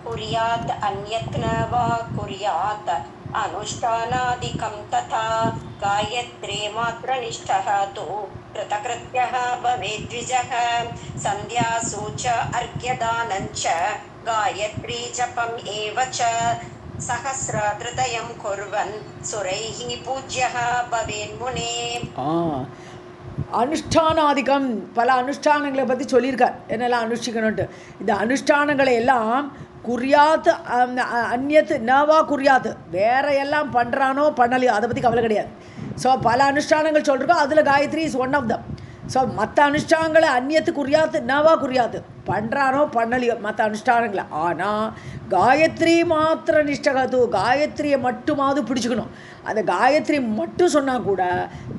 Speaker 1: कुर्यात् अन्यत् न वा कुर्यात् अनुष्ठानादिकं तथा गायत्री मात्रनिष्ठः तु कृतकृत्यः भवेद्विजः सन्ध्यासु च अर्घ्यदानं च गायत्री जपम् एव च सहस्रधृतयं कुर्वन् सुरैः पूज्यः भवेन्मुने.
Speaker 2: அனுஷ்டானாதிக்கம் பல அனுஷ்டானங்களை பற்றி சொல்லியிருக்கார், என்னெல்லாம் அனுஷ்டிக்கணுன்ட்டு. இந்த அனுஷ்டானங்களை எல்லாம் குறியாத்து அந்நியத்து நவா குறியாத்து, வேற எல்லாம் பண்ணுறானோ பண்ணலையோ அதை பற்றி கவலை கிடையாது. ஸோ பல அனுஷ்டானங்கள் சொல்லிருக்கோம், அதில் Gayatri is one of them. So மற்ற அனுஷ்டானங்களை அந்நியத்து குறியாத்து நவா குறியாத்து, பண்ணுறானோ பண்ணலையோ மற்ற அனுஷ்டானங்களை. ஆனால் காயத்ரி மாத்திர நிஷ்டகத்து, காயத்ரியை மட்டுமாவது பிடிச்சிக்கணும். அந்த காயத்ரி மட்டும் சொன்னால் கூட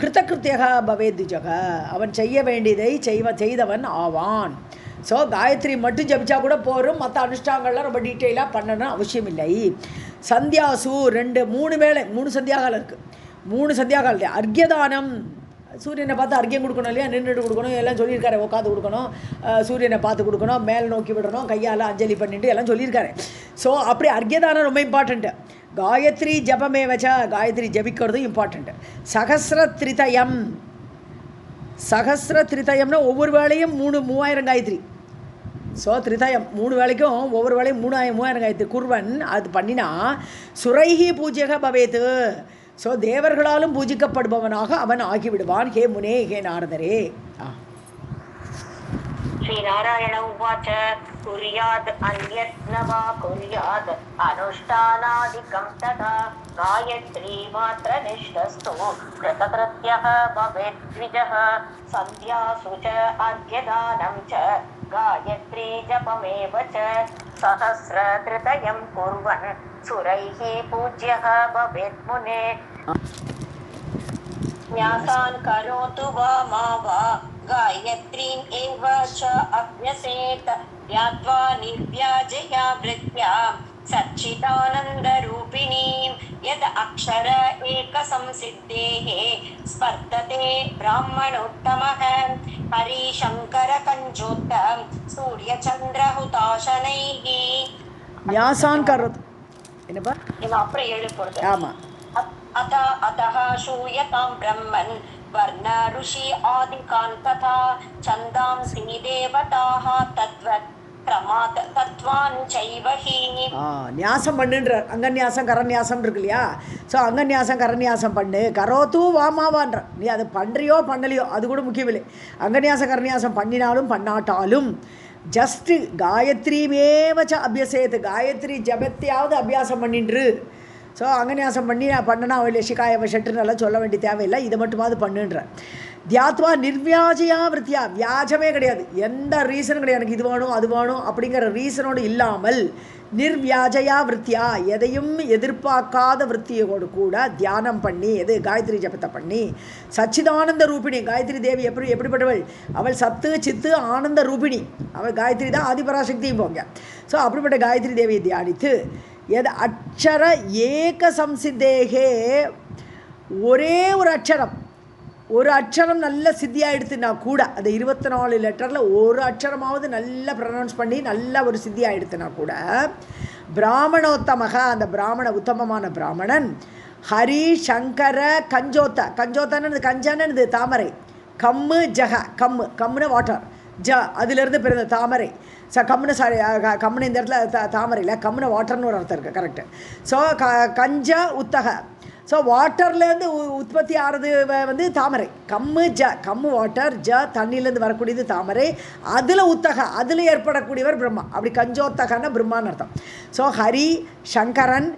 Speaker 2: கிருத்தகிருத்தியக பவேத்விஜக, அவன் செய்ய வேண்டியதை செய்தவன் ஆவான். ஸோ காயத்ரி மட்டும் ஜபிச்சா கூட போகிறோம், மற்ற அனுஷ்டானங்கள்லாம் ரொம்ப டீட்டெயிலாக பண்ணணும் அவசியம் இல்லை. சந்தியாசு 3 வேளை 3 சந்தியாகாலம் இருக்குது. 3 சந்தியாகாலம் அர்க்கியதானம், சூரியனை பார்த்து அர்க்கியம் கொடுக்கணும் இல்லையா, நின்றுட்டு கொடுக்கணும், எல்லாம் சொல்லியிருக்காரு. உட்காந்து கொடுக்கணும், சூரியனை பார்த்து கொடுக்கணும், மேல் நோக்கி விடணும், கையால் அஞ்சலி பண்ணிட்டு எல்லாம் சொல்லியிருக்காரு. ஸோ அப்படி அர்க்கியதானம் ரொம்ப இம்பார்ட்டண்ட்டு. காயத்ரி ஜபமே வச்சா காயத்ரி ஜபிக்கிறதும் இம்பார்ட்டண்ட்டு. சகஸ்ர திரிதயம்னா ஒவ்வொரு வேளையும் 3000 காயத்ரி. ஸோ திரிதயம் 3 வேளைக்கும் ஒவ்வொரு வேளையும் 3000 காயத்ரி குர்வன் அது பண்ணினா சுரைஹி பூஜ்யக பவேத்து. ஸோ தேவர்களாலும் பூஜிக்கப்படுபவனாக அவன் ஆகிவிடுவான். ஹே முனே, ஹே நாரதரே.
Speaker 1: श्रीनारायण उवाच कुर्यात् अन्यत् न वा कुर्यात् अनुष्ठानादिकं तथा गायत्री मात्रनिष्ठस्तु कृतकृत्यः भवेद्विजः सन्ध्यासु च अर्घ्यदानं च गायत्री जपमेव च सहस्रधृतयं कुर्वन् सुरैः पूज्यः भवेन्मुने. न्यासान् करोतु वा मा वा गायत्रीम् एव च अभ्यसेत् ध्यात्वा निर्व्याजया वृत्त्या सच्चिदानन्दरूपिणीं यद् अक्षर एकसंसिद्धेः स्पर्धते ब्राह्मणोत्तमः हरिशङ्करकञ्जोत्त सूर्यचन्द्रहुताशनैः.
Speaker 2: न्यासान् करोतु என்னப்பா
Speaker 1: அப்புறம் 7 போடுது.
Speaker 2: ஆமாம்.
Speaker 1: अतः शूयतां ब्रह्मन् वर्ण ऋषि आदिकान् तथा छन्दांसि देवताः तद्वत् क्रमात् तत्त्वान् चैव हि.
Speaker 2: न्यासம் பண்ணுன்றார். அங்கன்யாசம் கரன்யாசம் இருக்கு இல்லையா. ஸோ அங்கன்யாசம் கரன்யாசம் பண்ணு, கரோத்து வாமாவான்ற. நீ அது பண்ணுறியோ பண்ணலையோ அது கூட முக்கியமில்லை. அங்கன்யாசம் கரன்யாசம் பண்ணினாலும் பண்ணாட்டாலும் ஜஸ்ட்டு காயத்ரிமேவச்ச அபியசேத்து, காயத்ரி ஜபத்தையாவது அபியாசம் பண்ணின்று. ஸோ அங்கன்யாசம் பண்ணனா அவள் ஷிகாயவ ஷட்டுன்னெல்லாம் சொல்ல வேண்டிய தேவையில்லை, இதை மட்டுமாவது பண்ணுன்ற. தியாத்வா நிர்வியாஜையா விருத்தியா, வியாஜமே கிடையாது, எந்த ரீசனும் கிடையாது, எனக்கு இது வேணும் அது வேணும் அப்படிங்கிற ரீசனோடு இல்லாமல் நிர்வியாஜையா விருத்தியா, எதையும் எதிர்பார்க்காத விருத்தியோடு கூட தியானம் பண்ணி, எது காயத்ரி ஜபத்தை பண்ணி, சச்சிதானந்த ரூபிணி. காயத்ரி தேவி எப்படிப்பட்டவள்? அவள் சத்து சித்து ஆனந்த ரூபிணி. அவள் காயத்ரி தான் ஆதிபராசக்தியும் போங்க. ஸோ அப்படிப்பட்ட காயத்ரி தேவியை தியானித்து எது அக்ஷர ஏக சம்சித்தேகே, ஒரே ஒரு அக்ஷரம் நல்ல சித்தியாகிடுத்துனா கூட, அந்த 24 லெட்டரில் ஒரு அக்ஷரமாவது நல்லா ப்ரொனவுன்ஸ் பண்ணி நல்ல ஒரு சித்தியாகிடுத்துனா கூட, பிராமணோத்தமக, அந்த உத்தமமான பிராமணன், ஹரி சங்கர கஞ்சோத்தான்னு கஞ்சானது தாமரை, கம்மு ஜக, கம்முன்னு வாட்டர், ஜ அதிலிருந்து பிறந்த தாமரை, கம்முன்னு கம்முன்னு இந்த இடத்துல தாமரையில் கம்முன்னு வாட்டர்னு ஒரு அர்த்தம் இருக்குது, கரெக்டு. ஸோ கஞ்ச உத்தக, ஸோ வாட்டர்லேருந்து உற்பத்தி ஆகிறது வந்து தாமரை. கம்மு வாட்டர், ஜ தண்ணியிலேருந்து வரக்கூடியது தாமரை, அதில் உத்தக, அதில் ஏற்படக்கூடியவர் பிரம்மா. அப்படி கஞ்சோத்தகன்னா பிரம்மான்னு அர்த்தம். ஸோ ஹரி சங்கரன்,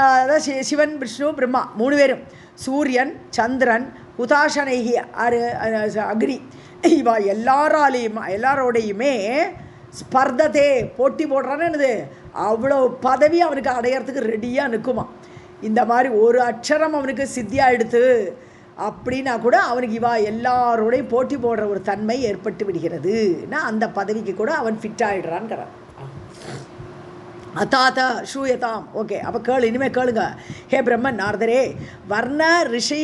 Speaker 2: அதாவது சிவன் விஷ்ணு பிரம்மா 3 பேரும், சூரியன் சந்திரன் ஹுதாஷனைகி அக்னி, இவா எல்லாரோடையுமே ஸ்பர்ததே போட்டி போடுறான்னு என்னது அவ்வளோ பதவி அவனுக்கு அடையிறதுக்கு ரெடியாக நிற்குமா. இந்த மாதிரி ஒரு அக்ஷரம் அவனுக்கு சித்தியாக எடுத்து அப்படின்னா கூட அவனுக்கு இவா எல்லாரோடையும் போட்டி போடுற ஒரு தன்மை ஏற்பட்டு விடுகிறதுனா அந்த பதவிக்கு கூட அவன் ஃபிட் ஆகிடுறான்ங்கிறான். அத்தாத்தா ஷூயதாம். ஓகே, அப்போ கேளு, இனிமேல் கேளுங்க. ஹே பிரம்மன் நாரதரே, வர்ண ரிஷி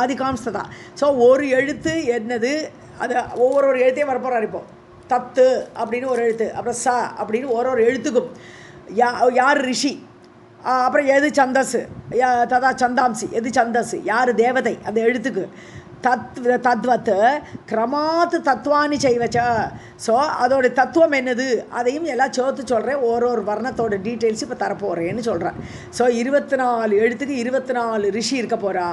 Speaker 2: ஆதிகாம்ஸ்ததா. ஸோ ஒரு எழுத்து என்னது, அது ஒவ்வொரு எழுத்தையும் வரப்போகிறார். இப்போ தத்து அப்படின்னு ஒரு எழுத்து, அப்புறம் ச அப்படின்னு ஒரு எழுத்துக்கும் யார் ரிஷி, அப்புறம் எது சந்தஸ், ததா சந்தாம்சி எது சந்தஸ், யார் தேவதை அந்த எழுத்துக்கு, தத்வத் கிரமாத் தத்துவானி செய்வச்ச. ஸோ அதோடைய தத்துவம் என்னது அதையும் எல்லாம் சேர்த்து சொல்கிறேன். ஒரு வர்ணத்தோட டீட்டெயில்ஸ் இப்போ தரப்போகிறேன்னு சொல்கிறேன். ஸோ 24 எழுத்துக்கு 24 ரிஷி இருக்க போகிறா,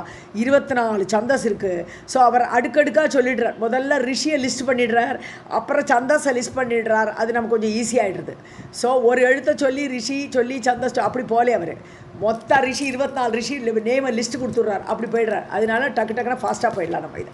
Speaker 2: 24 சந்தஸ் இருக்குது. ஸோ அவர் அடுக்கடுக்காக சொல்லிடுறார். முதல்ல ரிஷியை லிஸ்ட் பண்ணிடுறார், அப்புறம் சந்தஸை லிஸ்ட் பண்ணிடுறார். அது நமக்கு கொஞ்சம் ஈஸியாகிடுது. ஸோ ஒரு எழுத்தை சொல்லி ரிஷி சொல்லி சந்தஸ் அப்படி போலே அவர் மொத்த ரிஷி 24 ரிஷி நேமை லிஸ்ட் கொடுத்துட்றார். அப்படி போயிடுறார். அதனால டக்கு டக்குனா ஃபாஸ்ட்டாக போயிடலாம் நம்ம இதை.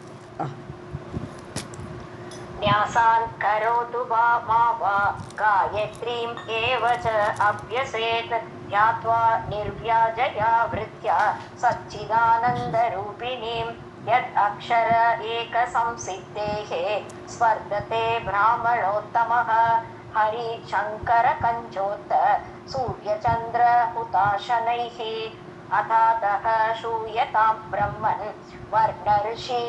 Speaker 1: न्यासान् करोतु वा मा वा गायत्रीम् एव च अभ्यसेत् ध्यात्वा निर्व्याजया वृत्त्या सच्चिदानन्दरूपिणीं यद् अक्षर एकसंसिद्धेः स्वर्धते ब्राह्मणोत्तमः हरि शङ्कर कञ्चोत्त सूर्यचन्द्र हुताशनैः अथातः श्रूयतां ब्रह्मन् वर्णऋषि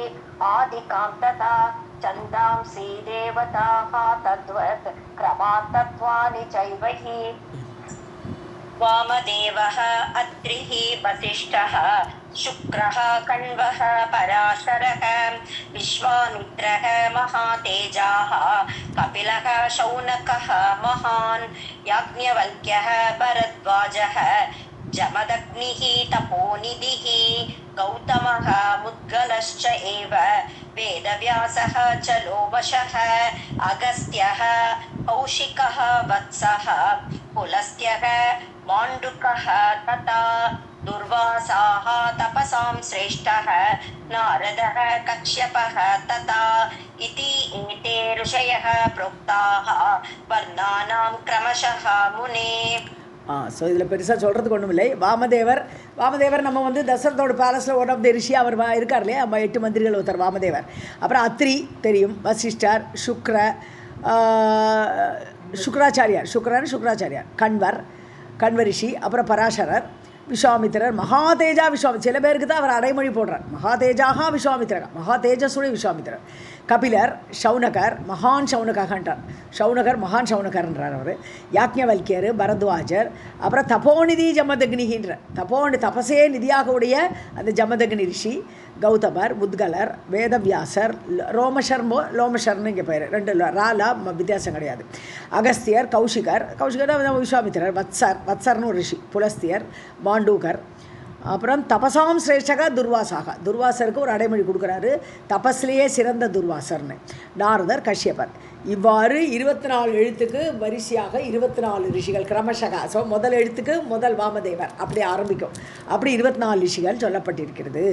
Speaker 1: आदिकां तथा चन्दांसि देवताः तद्वत् क्रमात्तत्त्वानि चैव हि वामदेवः अत्रिः वसिष्ठः शुक्रः कण्वः पराशरः विश्वामित्रः महातेजाः कपिलः शौनकः महान् याज्ञवल्क्यः भरद्वाजः जमदग्निः तपोनिधिः गौतमः मुद्गलश्च एव वेदव्यासः च लोमशः अगस्त्यः कौशिकः वत्सः पुलस्त्यः माण्डुकः तथा दुर्वासाः तपसां श्रेष्ठः नारदः कश्यपः तथा इति एते ऋषयः प्रोक्ताः वर्णानां क्रमशः मुने.
Speaker 2: ஸோ இதில் பெருசாக சொல்கிறதுக்கு ஒன்றும் இல்லை. வாமதேவர் நம்ம வந்து தசரதோட பேலஸில் ஒன் ஆஃப் த ரிஷி அவர் இருக்கார் இல்லையா, 8 மந்திரிகள் ஒருத்தர் வாமதேவர். அப்புறம் அத்ரி தெரியும், வசிஷ்டர், சுக்ராச்சாரியார், கண்வர் ரிஷி, அப்புறம் பராசரர், விஸ்வாமித்திரர், மகாதேஜா விஸ்வாமித்திரர். சில பேருக்கு தான் அவர் அடைமொழி போடுறார், மகாதேஜாக விஸ்வாமித்திரர், மகாதேஜஸுடைய விஸ்வாமித்திரர். கபிலர், ஷௌனகர், மகான் ஷௌனகன்றார், ஷௌனகர் மகான் ஷௌனகர்ன்றார் அவர். யாக்ஞவல்கியர், பரத்வாஜர், அப்புறம் தபோநிதி ஜமதக்னிகின்ற தபசே நிதியாக உடைய அந்த ஜமதக்னி ரிஷி, கௌதமர், முத்கலர், வேதவியாசர், லோமஷர்னு இங்கே பேர், 2 ராலா வித்தியாசம் கிடையாது. அகஸ்தியர், கௌஷிகர் விஸ்வாமித்திரர், வத்சர்னு ஒரு ரிஷி, புலஸ்தியர், மாண்டூகர், அப்புறம் தபசாம் சிரேஷ்டகா துர்வாசருக்கு ஒரு அடைமொழி கொடுக்குறாரு, தபஸ்லேயே சிறந்த துர்வாசர்னு. நாரதர், கஷ்யபர். இவ்வாறு 24 எழுத்துக்கு வரிசையாக 24 ரிஷிகள் கிரமசகா. ஸோ முதல் எழுத்துக்கு முதல் வாமதேவர் அப்படி ஆரம்பிக்கும். அப்படி 24 ரிஷிகள் சொல்லப்பட்டிருக்கிறது.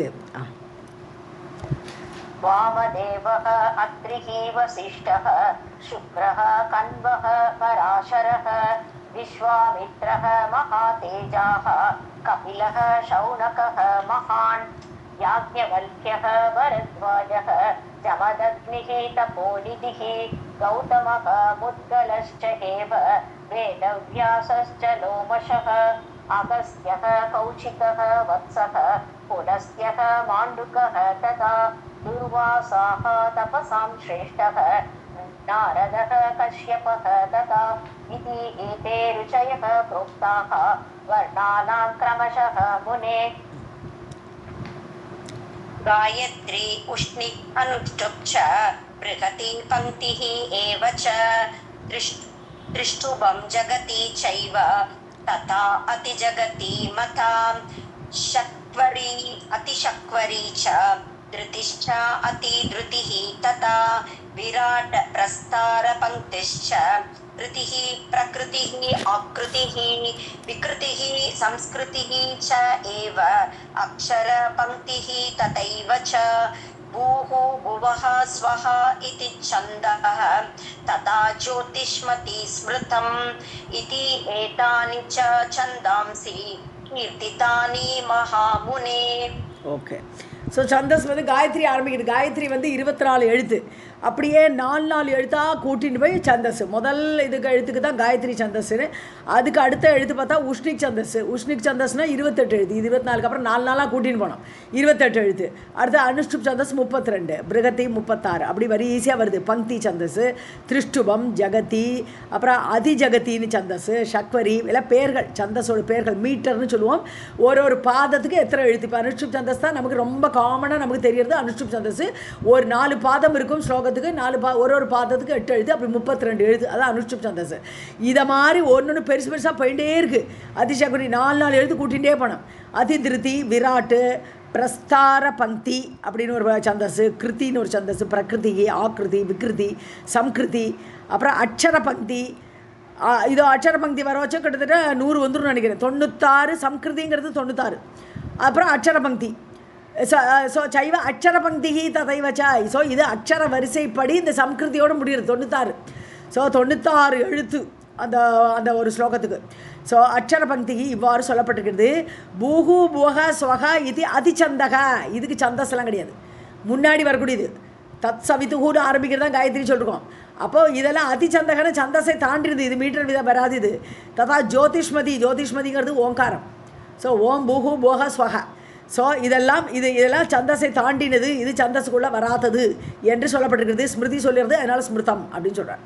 Speaker 1: वामदेवः अत्रिः वसिष्ठः शुक्रः कण्वः पराशरः विश्वामित्रः महातेजाः कपिलः शौनकः महान् याज्ञवल्क्यः भरद्वाजः जमदग्निः तपोनिधिः गौतमः मुद्गलश्च एव वेदव्यासश्च लोमशः अगस्त्यः कौशिकः वत्सः पुलस्त्यः माण्डुकः तथा दुर्वासाः तपसां श्रेष्ठः नारदः कश्यपः तथा इति एते ऋषयः प्रोक्ताः वर्णानां क्रमशः मुने. गायत्री उष्णि अनुष्टुप् च बृहती पङ्क्तिः एव च त्रिष्टुभं जगति चैव तथा अतिजगति मता शक्वरी अतिशक्वरी च धृतिश्च अतिधृतिः तथा विराट प्रस्तार पंक्तिश्च धृतिः प्रकृतिः आकृतिः विकृतिः संस्कृतिः च एव अक्षर पंक्तिः तथैव च भूः भुवः स्वः इति छन्दः तथा ज्योतिष्मति स्मृतम् इति एतानि च छन्दांसि कीर्तितानि महामुने.
Speaker 2: ஓகே. ஸோ சந்தஸ் வந்து காயத்ரி ஆரம்பிக்குது. காயத்ரி வந்து 24 எழுத்து, அப்படியே 4 எழுத்தாக கூட்டின்னு போய் சந்தஸ். முதல் இதுக்கு எழுத்துக்கு தான் காயத்ரி சந்தஸ்ன்னு. அதுக்கு அடுத்த எழுத்து பார்த்தா உஷ்ணிக் சந்தஸ். உஷ்ணிக் சந்தஸ்னால் 28 எழுத்து. இது 24க்கு அப்புறம் 4 கூட்டின்னு போனோம், 28 எழுத்து. அடுத்து அனுஷ்டுப் சந்தஸ் 32, பிருகதி 36, அப்படி வரி ஈஸியாக வருது. பங்கி சந்தஸ், திருஷ்டுபம், ஜகதி, அப்புறம் அதிஜகத்தின்னு சந்தஸ், ஷக்வரி, எல்லாம் பேர்கள், சந்தஸோட பேர்கள். மீட்டர்னு சொல்லுவோம். ஒரு பாதத்துக்கு எத்தனை எழுத்து. இப்போ அனுஷ்டுப் சந்தஸ் தான் நமக்கு ரொம்ப காமனாக நமக்கு தெரியறது. அனுஷ்டுப் சந்தஸ் ஒரு 4 பாதம் இருக்கும் ஸ்லோகத்துக்கு, 4 ஒரு பாதத்துக்கு 8 எழுத்து, அப்படி 32 எழுத்து. அதான் அனுஷ்டுப் சந்தஸ். இதை மாதிரி ஒன்று பெருசு பெருசாக போயிட்டே இருக்குது. அதிசகுரி 4 எழுத்து கூட்டிகிட்டே போனோம். அதிதிருதி, விராட்டு, பிரஸ்தார பங்கி அப்படின்னு ஒரு சந்தஸ், கிருத்தின்னு ஒரு சந்தஸ், பிரகிருதி, ஆக்கிருதி, விக்ருதி, சம்கிருதி, அப்புறம் அக்ஷர பங்கி. இதோ அக்ஷர பங்கி வர வச்சா கிட்டத்தட்ட 100 வந்துடும் நினைக்கிறேன். 96, சம்கிருதிங்கிறது 96, அப்புறம் அக்ஷர பங்கி. ஸோ சைவ அக்ஷர பங்கி ததைவச்சா. ஸோ இது அக்ஷர வரிசைப்படி இந்த சம்கிருதியோடு முடியுது 96. ஸோ 96 எழுத்து அந்த அந்த ஒரு ஸ்லோகத்துக்கு. ஸோ அக்ஷர பங்கி இவ்வாறு சொல்லப்பட்டிருக்கிறது. பூஹு புவக ஸ்வக இது அதிச்சந்தக. இதுக்கு சந்தஸ்லாம் கிடையாது, முன்னாடி வரக்கூடியது. தத் சவித்துகூன்னு ஆரம்பிக்கிறது தான் காயத்ரி சொல்லிருக்கோம். அப்போது இதெல்லாம் அதிச்சந்தகன சந்தஸை தாண்டிடுது. இது மீட்டர் விதம் வராது. இது ததா ஜோதிஷ்மதி. ஜோதிஷ்மதிங்கிறது ஓங்காரம். ஸோ ஓம் பூஹு போக ஸ்வக. ஸோ இதெல்லாம் சந்தஸை தாண்டினது, இது சந்தஸுக்குள்ளே வராதது என்று சொல்லப்பட்டிருக்கிறது. ஸ்மிருதி சொல்லிடுறது, அதனால் ஸ்மிருதம் அப்படின்னு சொல்கிறார்.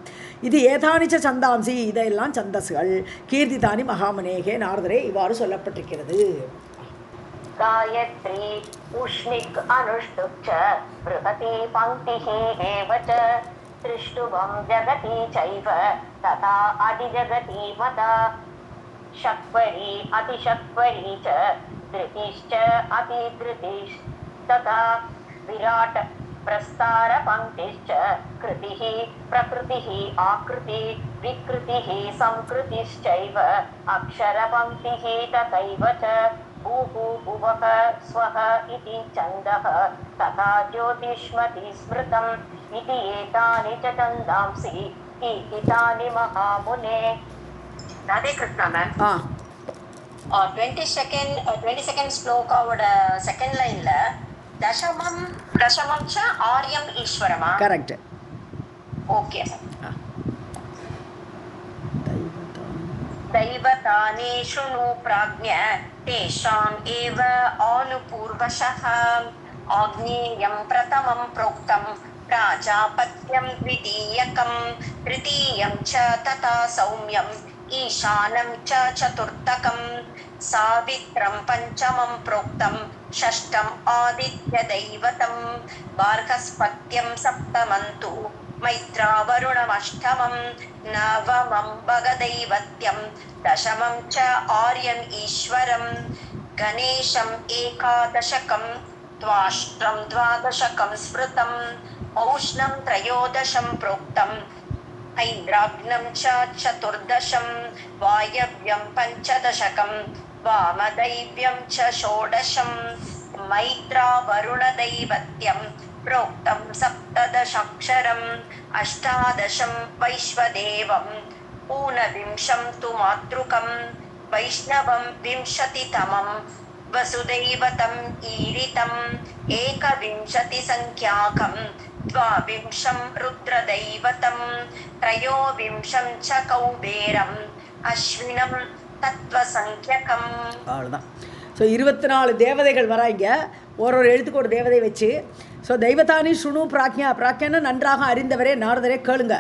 Speaker 2: இது ஏதானிச்ச சந்தாம்சி, இதெல்லாம் சந்தஸ்கள். கீர்த்திதானி மகாமனேகே, நாரதரே இவ்வாறு சொல்லப்பட்டிருக்கிறது.
Speaker 1: गायत्री उष्णिक अनुष्टुप च बृहति पंक्तिः एव च त्रिष्टुभं जगति चैव तथा अधिजगति मता शक्वरी अतिशक्वरी च धृतिश्च अतिधृतिश्च तथा विराट प्रस्तार पंक्तिश्च कृतिः प्रकृतिः आकृति विकृतिः संकृतिश्चैव अक्षर पंक्तिः तथैव च भूः भुवः स्वः इति छन्दः तथा ज्योतिष्मति स्मृतम् इति एतानि च छन्दांसि कीर्तितानि महामुने. राधे कृष्णा मैम. 22nd ஸ்லோகாவோட செகண்ட் லைன்ல தசமம் ச ஆர்யம் ஈஸ்வரமா?
Speaker 2: கரெக்ட்.
Speaker 1: ஓகே. दैवतानि शृणु प्राज्ञ तेषाम् एव आनुपूर्वशः आग्नेयं प्रथमं प्रोक्तं प्राजापत्यं द्वितीयकं तृतीयं च तथा सौम्यम् ईशानं च चतुर्थकं सावित्रं पञ्चमं प्रोक्तं षष्ठम् आदित्यदैवतं बार्हस्पत्यं सप्तमं तु मैत्रावरुणमष्टमं नवमं भगदैवत्यं दशमं च आर्यम् ईश्वरं गणेशम् एकादशकं द्वाष्ट्रं द्वादशकं स्मृतम् औष्णं त्रयोदशं प्रोक्तम् ऐन्द्राग्नं च चतुर्दशं वायव्यं पञ्चदशकं वामदैव्यं च षोडशं मैत्रावरुणदैवत्यं प्रोक्तं सप्तदशाक्षरम् अष्टादशं वैश्वदेवं ऊनविंशं तु मातृकं वैष्णवं 20तमं वसुदैवतम् ईरितम् 21 संख्याकं 22 रुद्रदैवतं 23 च कौबेरम् अश्विनं तत्त्वसंख्यकम्.
Speaker 2: அவ்வளோதான். ஸோ 24 தேவதைகள் வராங்க, ஒரு எழுத்துக்கு ஒரு தேவதை வச்சு. ஸோ தெய்வத்தானி சுணு பிராக்யா. பிராக்யான்னா நன்றாக அறிந்தவரே, நாரதரே கேளுங்க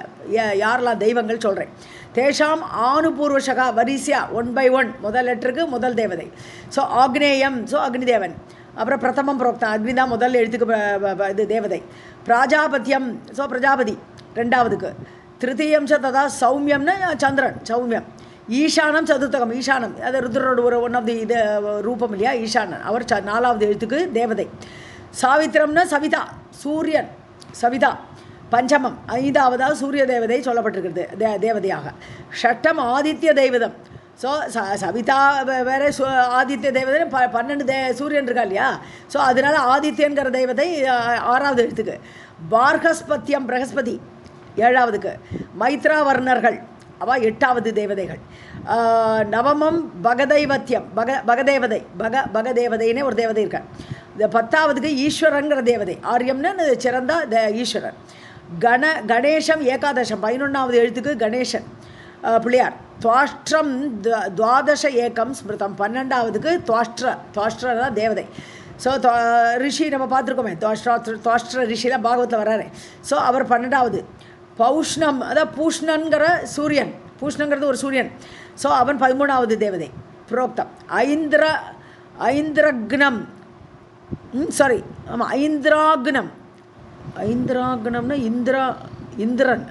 Speaker 2: யாரெல்லாம் தெய்வங்கள் சொல்கிறேன். தேஷாம் ஆனுபூர்வஷகா, வரிசையா 1 by 1 முதல் லெட்டருக்கு முதல் தேவதை. ஸோ ஆக்னேயம், ஸோ அக்னிதேவன். அப்புறம் பிரதமம் புரோக்தம், அக்னி தான் முதல் எழுத்துக்கு இது தேவதை. பிராஜாபத்தியம், ஸோ பிரஜாபதி ரெண்டாவதுக்கு. திருத்தீயம் ச ததா சௌமியம்னு சந்திரன், சௌமியம். ஈசானம் சதுர்த்தகம், ஈசானம் அது ருத்ரரோட ஒரு ஒன் ஆஃப் தி இது ரூபம் இல்லையா, ஈசானன் அவர் 4வது எழுத்துக்கு தேவதை. சாவித்திரம்னா சவிதா, சூரியன் சவிதா. பஞ்சமம் 5வதாவது சூரிய தேவதை சொல்லப்பட்டிருக்கிறது தேவதையாக. ஷட்டம் ஆதித்ய தெய்வதம். ஸோ சவிதா வேறு ஆதித்ய தேவதை 12 சூரியன் இருக்கா இல்லையா? ஸோ அதனால் ஆதித்யங்கிற தெய்வத்தை 6வது எழுத்துக்கு, பார்கஸ்பத்தியம் பிரகஸ்பதி 7வதுக்கு, மைத்ரா வர்ணர்கள் அவள் 8வது தேவதைகள், நவமம் பகதைவத்தியம் பகதேவதை பகதேவதைன்னே ஒரு தேவதை இருக்கார். இந்த 10வதுக்கு ஈஸ்வரங்கிற தேவதை, ஆரியம்னு சிறந்த ஈஸ்வரர். கணேசம் ஏகாதசம் 11வது எழுத்துக்கு கணேசன் பிள்ளையார். துவாஷ்டிரம் துவாதச ஏகம் ஸ்மிருதம் 12வதுக்கு துவாஷ்டிர தான் தேவதை. ஸோ ரிஷி நம்ம பார்த்துருக்கோமே, துவாஷ்டிர ரிஷியில் பாகவத்தில் வர்றாரு. ஸோ அவர் 12வது. பௌஷ்ணம் அதாவது பூஷ்ணங்கிற சூரியன், பூஷ்ணங்கிறது ஒரு சூரியன். ஸோ அவன் 13வது தேவதை புரோக்தம். ஐந்திரக்னம் சாரி ஆமாம் ஐந்திராக்னம்னா இந்திரன்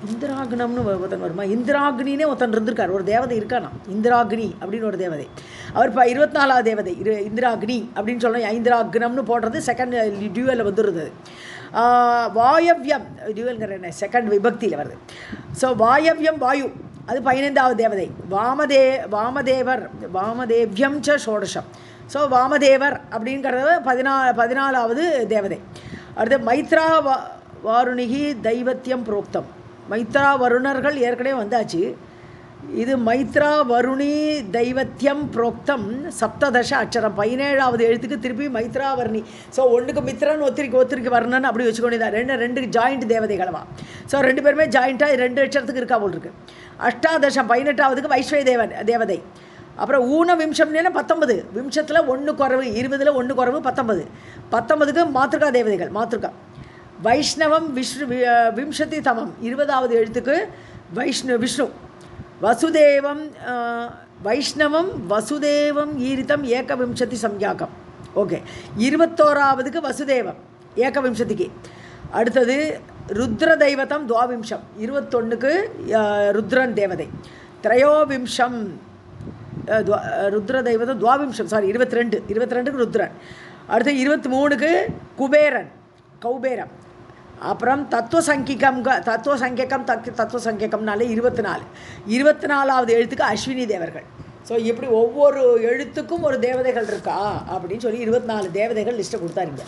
Speaker 2: இந்திராக்னம்னு ஒருத்தன் வருமா? இந்திராக்னினே ஒருத்தன் இருந்திருக்கார், ஒரு தேவதை இருக்கானா இந்திராக்னி அப்படின்னு ஒரு தேவதை. அவர் இப்போ 24வது தேவதை இந்திராக்னி அப்படின்னு சொல்லணும். ஐந்திராக்னம்னு போடுறது செகண்ட் டியூவலில் வந்துடுறது. வாயவ்யம் டியூவல்ங்கிற என்ன செகண்ட் விபக்தியில் வருது. ஸோ வாயவ்யம் வாயு அது 15வது தேவதை. வாமதேவ்யம் ச ஷோடசம். ஸோ வாமதேவர் அப்படிங்கிறது 14வது தேவதை. அடுத்து மைத்ரா வாருணிகி தைவத்தியம் புரோக்தம். மைத்ரா வருணர்கள் ஏற்கனவே வந்தாச்சு. இது மைத்ரா வருணி தைவத்தியம் புரோக்தம் சப்ததச அக்ஷரம் 17வது எழுத்துக்கு திருப்பி மைத்ரா வர்ணி. ஸோ ஒன்றுக்கு மித்ரன் ஒத்திரிக்கு வர்ணன் அப்படி வச்சுக்கொண்டே ரெண்டு ஜாயிண்ட் தேவதைகளவா. ஸோ 2 பேருமே ஜாயிண்ட்டாக 2 அக்ஷரத்துக்கு இருக்கா போல் இருக்கு. அஷ்டாதசம் 18வதுக்கு வைஸ்வய தேவதை. அப்புறம் ஊனவிம்சம்னா 19, விம்சத்தில் 1 குறைவு, 20ல் 1 குறைவு 19க்கு மாத்ருகா தேவதைகள். மாத்ருகா வைஷ்ணவம் விம்சதி தமம் 20வது எழுத்துக்கு விஷ்ணு. வசுதேவம் வைஷ்ணவம் வசுதேவம் ஈரிதம் ஏகவிம்சதி சம்யாகம். ஓகே, 21வதுக்கு வசுதேவம் ஏகவிம்சதிக்கு. அடுத்தது ருத்ர தெய்வத்தம் துவாவிம்சம் 21க்கு ருத்ரன் தேவதை. திரையோவிம்சம் ருத்ர தெய்வத்தம் துவாவிம்சம் 22க்கு ருத்ரன். அடுத்து 23க்கு கௌபேரம். அப்புறம் தத்துவசங்கியம்னாலே 24வது எழுத்துக்கு அஸ்வினி தேவர்கள். ஸோ இப்படி ஒவ்வொரு எழுத்துக்கும் ஒரு தேவதைகள் இருக்கா அப்படின்னு சொல்லி 24 தேவதைகள் லிஸ்ட்டை கொடுத்தாருங்க.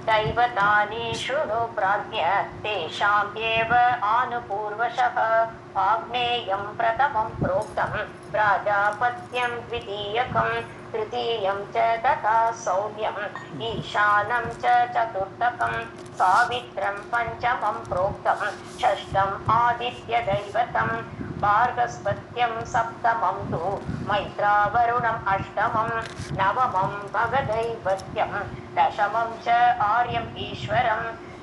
Speaker 1: दैवतानि शृणु प्राज्ञ तेषाम् एव आनुपूर्वशः आग्नेयं प्रथमं प्रोक्तं प्राजापत्यं द्वितीयकं तृतीयं च तथा सौम्यम् ईशानं च चतुर्थकं सावित्रं पञ्चमं प्रोक्तं षष्ठम् आदित्यदैवतं भार्गस्पत्यं सप्तमं तु मैत्रावरुणम् अष्टमं नवमं भगदैवत्यं दशमं च आर्यम् ईश्वरं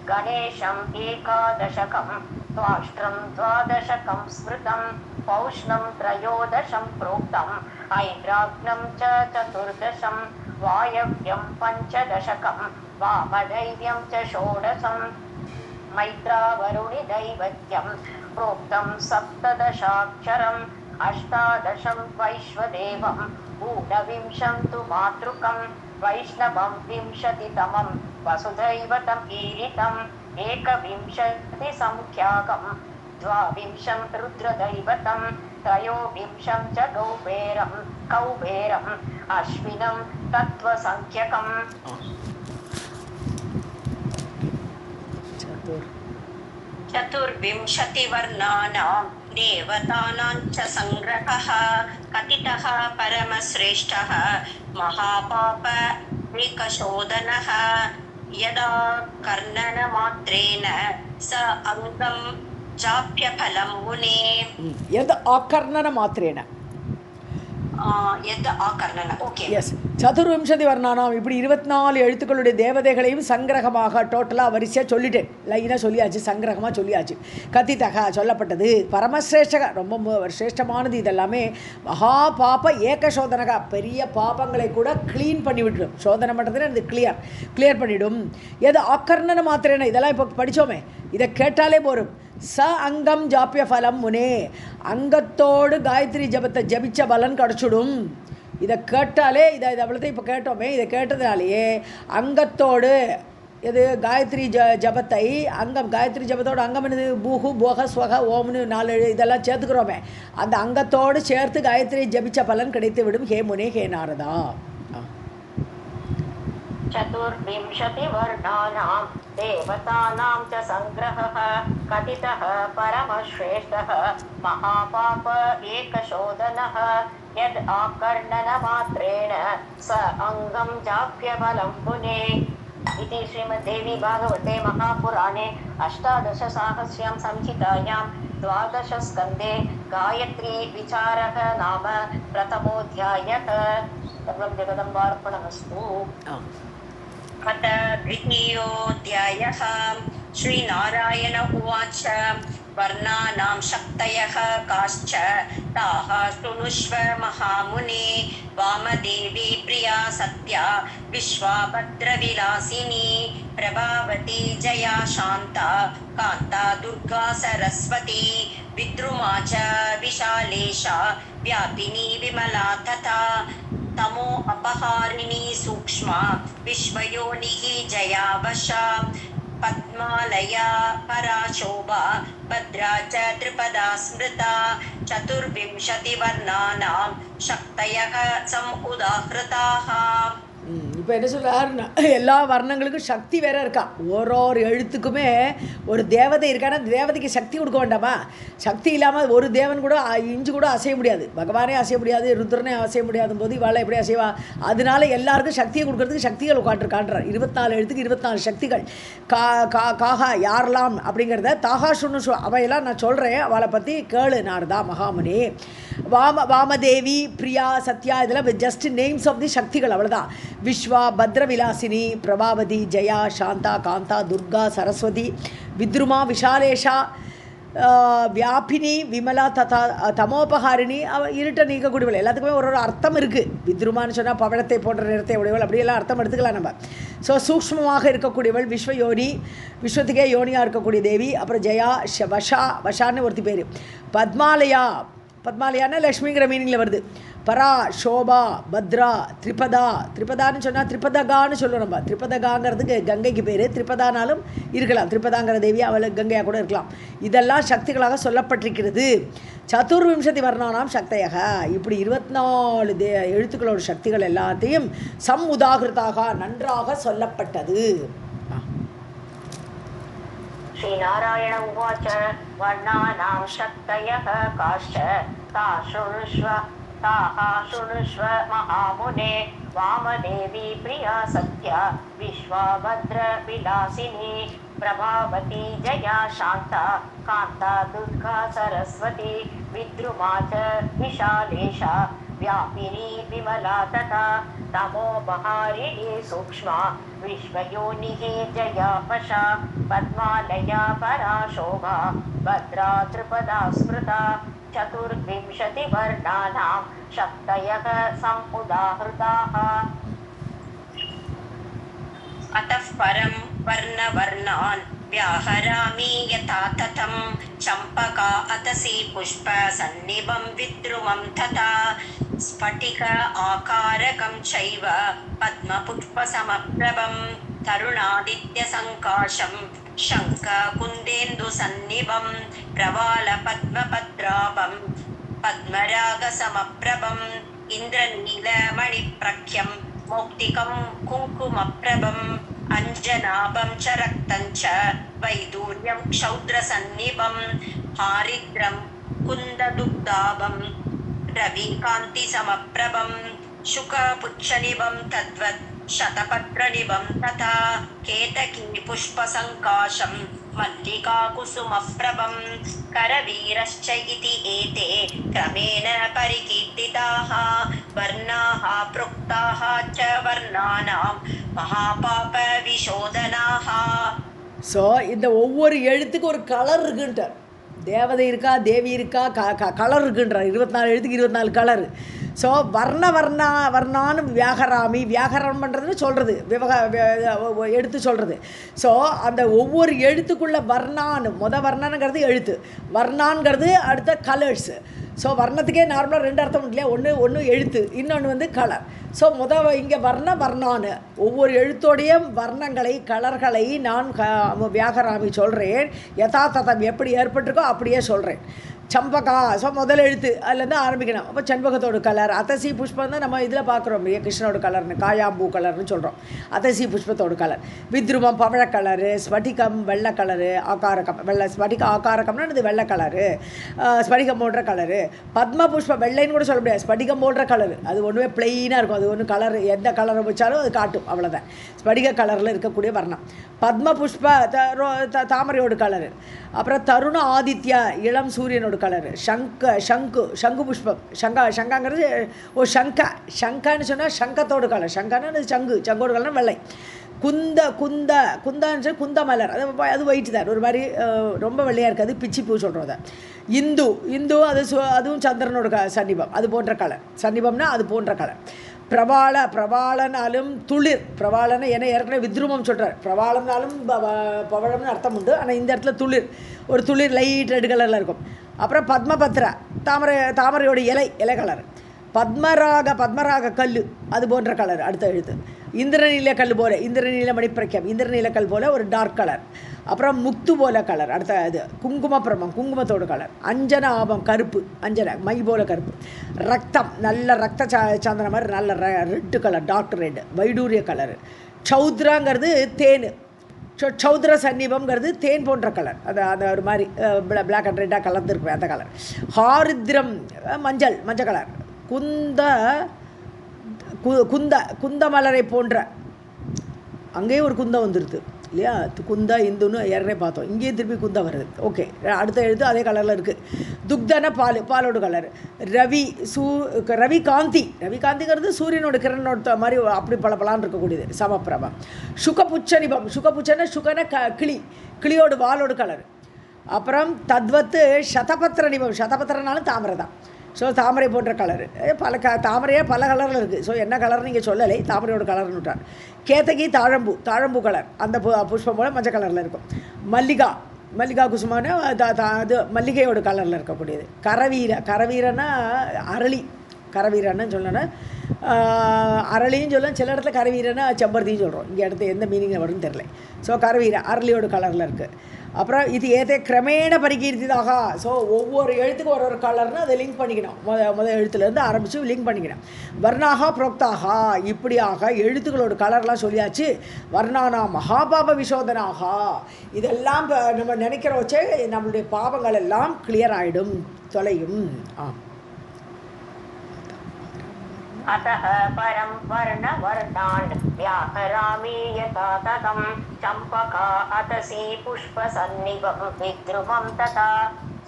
Speaker 1: गणेशम् एकादशकं त्वाष्ट्रं द्वादशकं स्मृतं पौष्णं त्रयोदशं प्रोक्तम् ऐन्द्राग्नं च चतुर्दशं वायव्यं पञ्चदशकं वामदैव्यं च षोडशं मैत्रावरुणि दैवत्यं प्रोक्तं सप्तदशाक्षरम् अष्टादशं वैश्वदेवम् ऊनविंशं तु मातृकं वैष्णवं 20तमं वसुदैवतम् ईरितम् एकविंशतिसंख्याकं 22 रुद्रदैवतं त्रयोविंशं च कौबेरम् अश्विनं तत्त्वसंख्यकम् चतुर्विंशतिवर्णानां देवतानां च संग्रहः कथितः परमश्रेष्ठः महापापविकशोधनः यदा कर्णनमात्रेण स अङ्गं चाप्यफलं मुने
Speaker 2: यद् आकर्णनमात्रेण
Speaker 1: ஓகே
Speaker 2: எஸ் சதுர்விம்சதி வர்ணானாம். இப்படி 24 எழுத்துக்களுடைய தேவதைகளையும் சங்கிரகமாக டோட்டலாக வரிசையாக சொல்லிட்டேன். லைனாக சொல்லியாச்சு, சங்கிரகமாக சொல்லியாச்சு. கத்தித்தக சொல்லப்பட்டது. பரமசிரேஷ்டக ரொம்ப சிரேஷ்டமானது. இதெல்லாமே மகா பாப ஏக சோதனகா பெரிய பாபங்களை கூட க்ளீன் பண்ணி விட்டுடும். சோதனை பண்ணுறதுன்னு அது கிளியர் பண்ணிவிடும். எது ஆக்கர்ணன மாத்திரேன இதெல்லாம் இப்போ படித்தோமே, இதை கேட்டாலே போரும். ச அங்கம் ஜாப்பிய ஃபலம் முனே, அங்கத்தோடு காயத்ரி ஜபத்தை ஜபிச்ச பலன் கிடச்சிடும். இதை கேட்டாலே இதை அவ்வளோத்தையும் இப்போ கேட்டோமே, இதை கேட்டதுனாலேயே அங்கத்தோடு இது காயத்ரி ஜபத்தை அங்கம், காயத்ரி ஜபத்தோட அங்கம் என்னது? பூஹு போக ஸ்வக ஓம்னு 4 இதெல்லாம் சேர்த்துக்கிறோமே, அந்த அங்கத்தோடு சேர்த்து காயத்ரி ஜபிச்ச பலன் கிடைத்து விடும். ஹே முனே ஹே நாரதா.
Speaker 1: चतुर्विंशति वर्णानां देवतानां च संग्रहः कथितः परमश्रेष्ठः महापाप एकशोधनः यद् आकर्णनमात्रेण स अङ्गं जाप्यबलं पुने इति श्रीमद्देवी भागवते महापुराणे अष्टादशसाहस्र्यां संहितायां 12 स्कन्धे गायत्री विचारः नाम प्रथमोऽध्यायः. सर्वं जगदम्बार्पणमस्तु. अथ द्वितीयोऽध्यायः. श्रीनारायण उवाच वर्णानां शक्तयः काश्च ताः शृणुष्व महामुने वामदेवी प्रिया सत्या विश्वाभद्रविलासिनी प्रभावती जया शान्ता कान्ता दुर्गा सरस्वती विद्रुमा च विशालेशा व्यापिनी विमला तथा तमो अपहारिणी सूक्ष्मा विश्वयोनिः जया वशा पद्मालया पराशोभा भद्रा च त्रिपदा स्मृता 24 वर्णानां शक्तयः समुदाहृताः.
Speaker 2: இப்போ என்ன சொல்கிறாருன்னா, எல்லா வர்ணங்களுக்கும் சக்தி வேற இருக்கா. ஒரு எழுத்துக்குமே ஒரு தேவதை இருக்கானா, அந்த தேவதைக்கு சக்தி கொடுக்க வேண்டாமா? சக்தி இல்லாமல் ஒரு தேவன் கூட இஞ்சு கூட அசைய முடியாது. பகவானே அசைய முடியாது, ருத்ரனே அசைய முடியாத போது இவாளை எப்படி அசைவா? அதனால எல்லாருக்கும் சக்தியை கொடுக்கறதுக்கு சக்திகள் காட்டுறார். 24 எழுத்துக்கு 24 சக்திகள். காஹா யாரெல்லாம் அப்படிங்கிறத தாகா சுண்ணு அவையெல்லாம் நான் சொல்கிறேன், அவளை பற்றி கேளு நாரதா மகாமுனி. வாமதேவி பிரியா சத்யா இதெல்லாம் ஜஸ்ட் நேம்ஸ் ஆஃப் தி சக்திகள், அவ்வளோதான். விஸ்வா பத்ரவிலாசினி பிரபாவதி ஜெயா சாந்தா காந்தா துர்கா சரஸ்வதி வித்ருமா விஷாலேஷா வியாபினி விமலா ததா தமோபகாரிணி இருட்ட நீக்கக்கூடியவள். எல்லாத்துக்குமே ஒரு அர்த்தம் இருக்குது. வித்ருமான்னு சொன்னால் பவழத்தை போன்ற நிறத்தை உடையவள், அப்படியெல்லாம் அர்த்தம் எடுத்துக்கலாம் நம்ம. ஸோ சூக்ஷ்மமாக இருக்கக்கூடியவள் விஸ்வயோனி, விஸ்வத்துக்கே யோனியாக இருக்கக்கூடிய தேவி. அப்புறம் ஜெயா வஷான்னு ஒருத்தி பேர். பத்மாலயான்னா லக்ஷ்மிங்கிற மீனிங்கில் வருது. பரா சோபா பத்ரா திரிபதான்னு சொன்னால் திரிபதகான்னு சொல்லுவோம் நம்ம. திரிபதகாங்கிறதுக்கு கங்கைக்கு பேர். திரிபதானாலும் இருக்கலாம், திரிபதாங்கிற தேவி அவள் கங்கையாக கூட இருக்கலாம். இதெல்லாம் சக்திகளாக சொல்லப்பட்டிருக்கிறது. 24 வர்ணானாம் சக்தையாக, இப்படி 24 எழுத்துக்களோட சக்திகள் எல்லாத்தையும் உதாகிருத்தாக நன்றாக சொல்லப்பட்டது.
Speaker 1: श्रीनारायण उवाच वर्णानां शक्तयः काश्च ताः शृणुष्व महामुने वामदेवी प्रिया सत्या विश्वाभद्रविलासिनी प्रभावती जया शान्ता कान्ता दुर्गा सरस्वती विद्रुमा च विशालेशा व्यापिनी विमला तथा तमोपहारिणी सूक्ष्मा विश्वयोनिः जया वशा पद्मालया पराशोभा भद्रा त्रिपदा स्मृता 24 वर्णानां शक्तयः समुदाहृताः. अतः परं वर्णवर्णान् व्याहरामि यथा तथं चम्पका अतसी पुष्प सन्निभं विद्रुमं तथा स्फटिक आकारकं चैव पद्मपुष्पसमप्रभं तरुणादित्यसङ्काशं शङ्खकुन्देन्दुसन्निभं प्रवालपद्मपत्राभं पद्मरागसमप्रभम् इन्द्रनीलमणिप्रख्यं मौक्तिकं कुङ्कुमप्रभम् अंजनाभं च रक्तं च वैदूर्यं क्षौद्रसन्निभं हारिद्रं कुन्ददुग्धाभं रविकान्तिसमप्रभं शुकपुच्छनिभं तद्वत् शतपत्रनिभं तथा केतकी पुष्पसङ्काशं मल्लिकाकुसुमप्रभं करवीरश्च इति एते क्रमेण परिकीर्तिताः वर्णाः प्रोक्ताः च वर्णानां महापाप विशोधनाः.
Speaker 2: ஸோ இந்த ஒவ்வொரு எழுத்துக்கு ஒரு கலர் இருக்குன்ட்டார். தேவதை இருக்கா, தேவி இருக்கா, கலர் இருக்குன்றார். 24 எழுத்துக்கு 24 கலர். ஸோ வர்ணான்னு வியாகரணம் பண்ணுறதுன்னு சொல்கிறது, எடுத்து சொல்கிறது. ஸோ அந்த ஒவ்வொரு எழுத்துக்குள்ள வர்ணான்னு வர்ணானுங்கிறது எழுத்து, வர்ணான்கிறது அடுத்த கலர்ஸு. ஸோ வர்ணத்துக்கே நார்மலாக 2 அர்த்தம் இல்லையா? ஒன்று எழுத்து, இன்னொன்று கலர். ஸோ இங்கே வர்ணான்னு ஒவ்வொரு எழுத்தோடைய வர்ணங்களை கலர்களை நான் வியாகராமி சொல்கிறேன். யதார்த்தம் எப்படி ஏற்பட்டிருக்கோ அப்படியே சொல்கிறேன். சம்பகா ஸோ முதல் எழுத்து அதுலேருந்து ஆரம்பிக்கணும். அப்போ செண்பகத்தோட கலர், அத்தசி புஷ்பம் தான் நம்ம இதில் பார்க்குறோம் இல்லையா, கிருஷ்ணனோட கலர்னு காயாம்பூ கலர்னு சொல்கிறோம். அத்தசி புஷ்பத்தோட கலர், வித்ருமம் பவழ கலரு, ஸ்படிகம் வெள்ளை கலரு, ஆகாரகம் வெள்ளை ஸ்படிக ஆகாரகம்னா இது வெள்ளை கலரு, ஸ்படிகம் போன்ற கலரு. பத்ம புஷ்பம் வெள்ளைன்னு கூட சொல்ல முடியாது, ஸ்படிகம் போன்ற கலரு. அது ஒன்றுமே பிளெயினாக இருக்கும், அது ஒன்று கலர் எந்த கலரை வச்சாலும் அது காட்டும், அவ்வளோதான். ஸ்படிக கலரில் இருக்கக்கூடிய வர்ணம். பத்ம புஷ்ப தாமரையோட கலரு. அப்புறம் தருண ஆதித்யா இளம் சூரியனோட கலரு. சங்கு புஷ்பம், சங்காங்கிறது சங்கான்னு சொன்னால் சங்கத்தோட கலர். சங்கான்னு சங்கோட கலர் வெள்ளை. குந்தான்னு குந்த மலர், அது ஒயிட் தான், ஒரு மாதிரி ரொம்ப வெள்ளையாக இருக்காது, பிச்சி பூ சொல்கிறத. இந்து அதுவும் சந்திரனோட சன்னிபம், அது போன்ற கலர். சன்னிபம்னா அது போன்ற கலர். பிரபாலனாலும் துளிர், பிரபாலனை ஏன்னா ஏற்கனவே வித்ருமம் சொல்கிறார். பிரபாலனாலும் பவழம்னு அர்த்தம் உண்டு, ஆனால் இந்த இடத்துல துளிர், ஒரு துளிர் லைட் ரெட் கலரில் இருக்கும். அப்புறம் பத்மபத்ரா தாமரையோட இலை கலர். பத்மராக கல், அது போன்ற கலர் அடுத்த எழுத்து. இந்திரநீல கல் போல, இந்திரநீல மணிப்பிரக்கியம், இந்திரநீல கல் போல ஒரு டார்க் கலர். அப்புறம் முத்து போல கலர் அடுத்த இது. குங்குமப்பிரமம் குங்குமத்தோட கலர். அஞ்சன ஆபம் கருப்பு, அஞ்சன மை போல கருப்பு. ரத்தம் நல்ல ரத்த சந்தன மாதிரி நல்ல ரெட்டு கலர், டார்க் ரெட் வைடூரிய கலரு. சௌத்ராங்கிறது தேன், சௌத்ர சன்னிபம்ங்கிறது தேன் போன்ற கலர், அது அந்த ஒரு மாதிரி பிளாக் அண்ட் ரெட்டாக கலந்துருக்குவேன் அந்த கலர். ஹாரித்ரம் மஞ்சள் கலர். குந்த மலரை போன்ற, அங்கேயும் ஒரு குந்தம் வந்துடுது இல்லையா, குந்தா இந்துன்னு ஏற்கனவே பார்த்தோம், இங்கேயும் திருப்பி குந்தம் வருது. ஓகே, அடுத்த எழுத்து அதே கலரில் இருக்குது. துக்தன பாலோட கலர். ரவிகாந்திங்கிறது சூரியனோட கிரணோட மாதிரி அப்படி பளபளான்னு இருக்கக்கூடியது, சமப்பிரபம். சுகபுச்ச சுகன கிளியோட வாலோட கலர். அப்புறம் தத்வத்து சதபத்திர நிபம், சதபத்திரனாலும் தாமரை தான். ஸோ தாமரை போன்ற கலரு, தாமரையாக பல கலரில் இருக்குது. ஸோ என்ன கலர்னு நீங்கள் சொல்லலை, தாமரையோட கலர்னு விட்டார். கேத்தகி தாழம்பூ கலர், அந்த புஷ்பம் போல் மஞ்சள் கலரில் இருக்கும். மல்லிகா குசுமான அது மல்லிகையோட கலரில் இருக்கக்கூடியது. கரவீரன்னா கரவீரன்னு சொல்லணும்னா அரளின்னு சொல்லலாம், சில இடத்துல கரவீரன்னா செம்பருத்தின்னு சொல்கிறோம், இங்கே இடத்துல எந்த மீனிங்கில் வரும்னு தெரில. ஸோ அரளியோட கலரில் இருக்குது. அப்புறம் இது ஏதே கிரமேண பரிகீர்த்திதாக. ஸோ ஒவ்வொரு எழுத்துக்கும் ஒரு கலர்னு அதை லிங்க் பண்ணிக்கணும், முதல் எழுத்துலேருந்து ஆரம்பித்து லிங்க் பண்ணிக்கணும். வர்ணாகா புரோக்தாகா, இப்படியாக எழுத்துக்களோட கலர்லாம் சொல்லியாச்சு. வர்ணானா மகாபாப விசோதனாகா, இதெல்லாம் நம்ம நினைக்கிற வச்சே நம்மளுடைய பாவங்கள் எல்லாம் கிளியர் ஆகிடும், தொலையும்.
Speaker 1: अतः परं वर्णवर्णान् व्याकरामि यथा ततं चम्पका अतसी पुष्पसन्निभं विद्रुमं तथा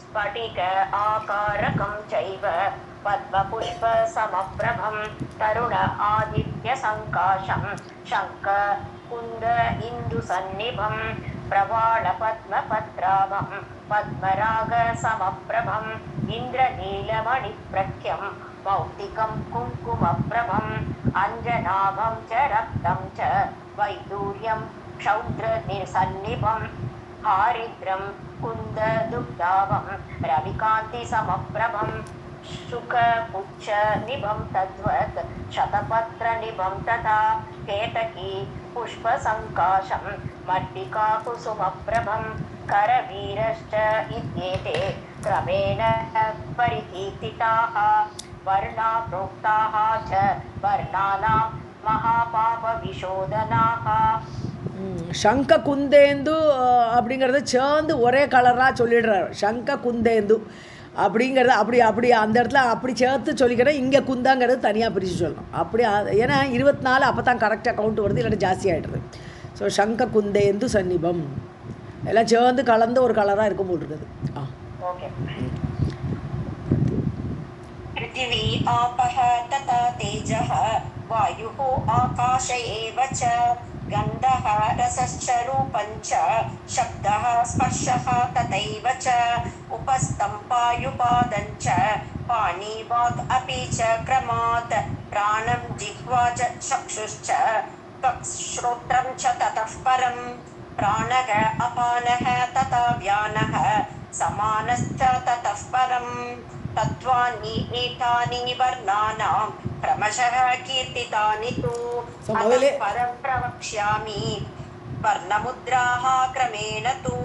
Speaker 1: स्फटिक आकारकं चैव पद्मपुष्पसमप्रभं तरुण आदित्यसङ्काशं शङ्ख कुन्द इन्दुसन्निभं प्रवालपद्मपत्राभं पद्मरागसमप्रभं इन्द्रनीलमणिप्रख्यं मौक्तिकं कुङ्कुमप्रभं अञ्जनाभं च रक्तं च वैदूर्यं क्षौद्रनिसन्निभं हारिद्रं कुन्ददुग्धाभं रविकान्तिसमप्रभं शुकपुच्छनिभं तद्वत् शतपत्रनिभं तथा केतकी पुष्पसङ्काशं मट्टिकाकुसुमप्रभं करवीरश्च इत्येते क्रमेण परिकीर्तिताः वर्णा प्रोक्ताः च वर्णानां महापापविशोधनाः.
Speaker 2: சங்க குந்தேந்து அப்படிங்கிறத சேர்ந்து ஒரே கலராக சொல்லிடுறாரு. சங்க குந்தேந்து அப்படிங்கிறது அப்படி அந்த இடத்துல அப்படி சேர்த்து சொல்லிக்கிறேன். இங்கே குந்தாங்கிறது தனியாக பிரித்து சொல்லணும். அப்படி ஏன்னா 24 அப்போ தான் கரெக்டாக கவுண்ட் வருது, இல்லாட்டி ஜாஸ்தி ஆகிடுது. ஸோ சங்க குந்தேந்து சன்னிபம் எல்லாம் சேர்ந்து கலந்து ஒரு கலராக இருக்கும் போல் இருக்குது.
Speaker 1: पृथिवी आपः तथा तेजः वायुः आकाश एव च गन्धः रसश्च रूपञ्च शब्दः स्पर्शः तथैव च उपस्थं पायुपादञ्च पाणिवाक् अपि च क्रमात् प्राणं जिह्वा च चक्षुश्च श्रोत्रं च ततः परं प्राणः अपानः तथा व्यानः समानश्च ततः परं तत्त्वानि एतानि वर्णानां क्रमशः कीर्तितानि तु अतः परं प्रवक्ष्यामि वर्णमुद्राः क्रमेण तु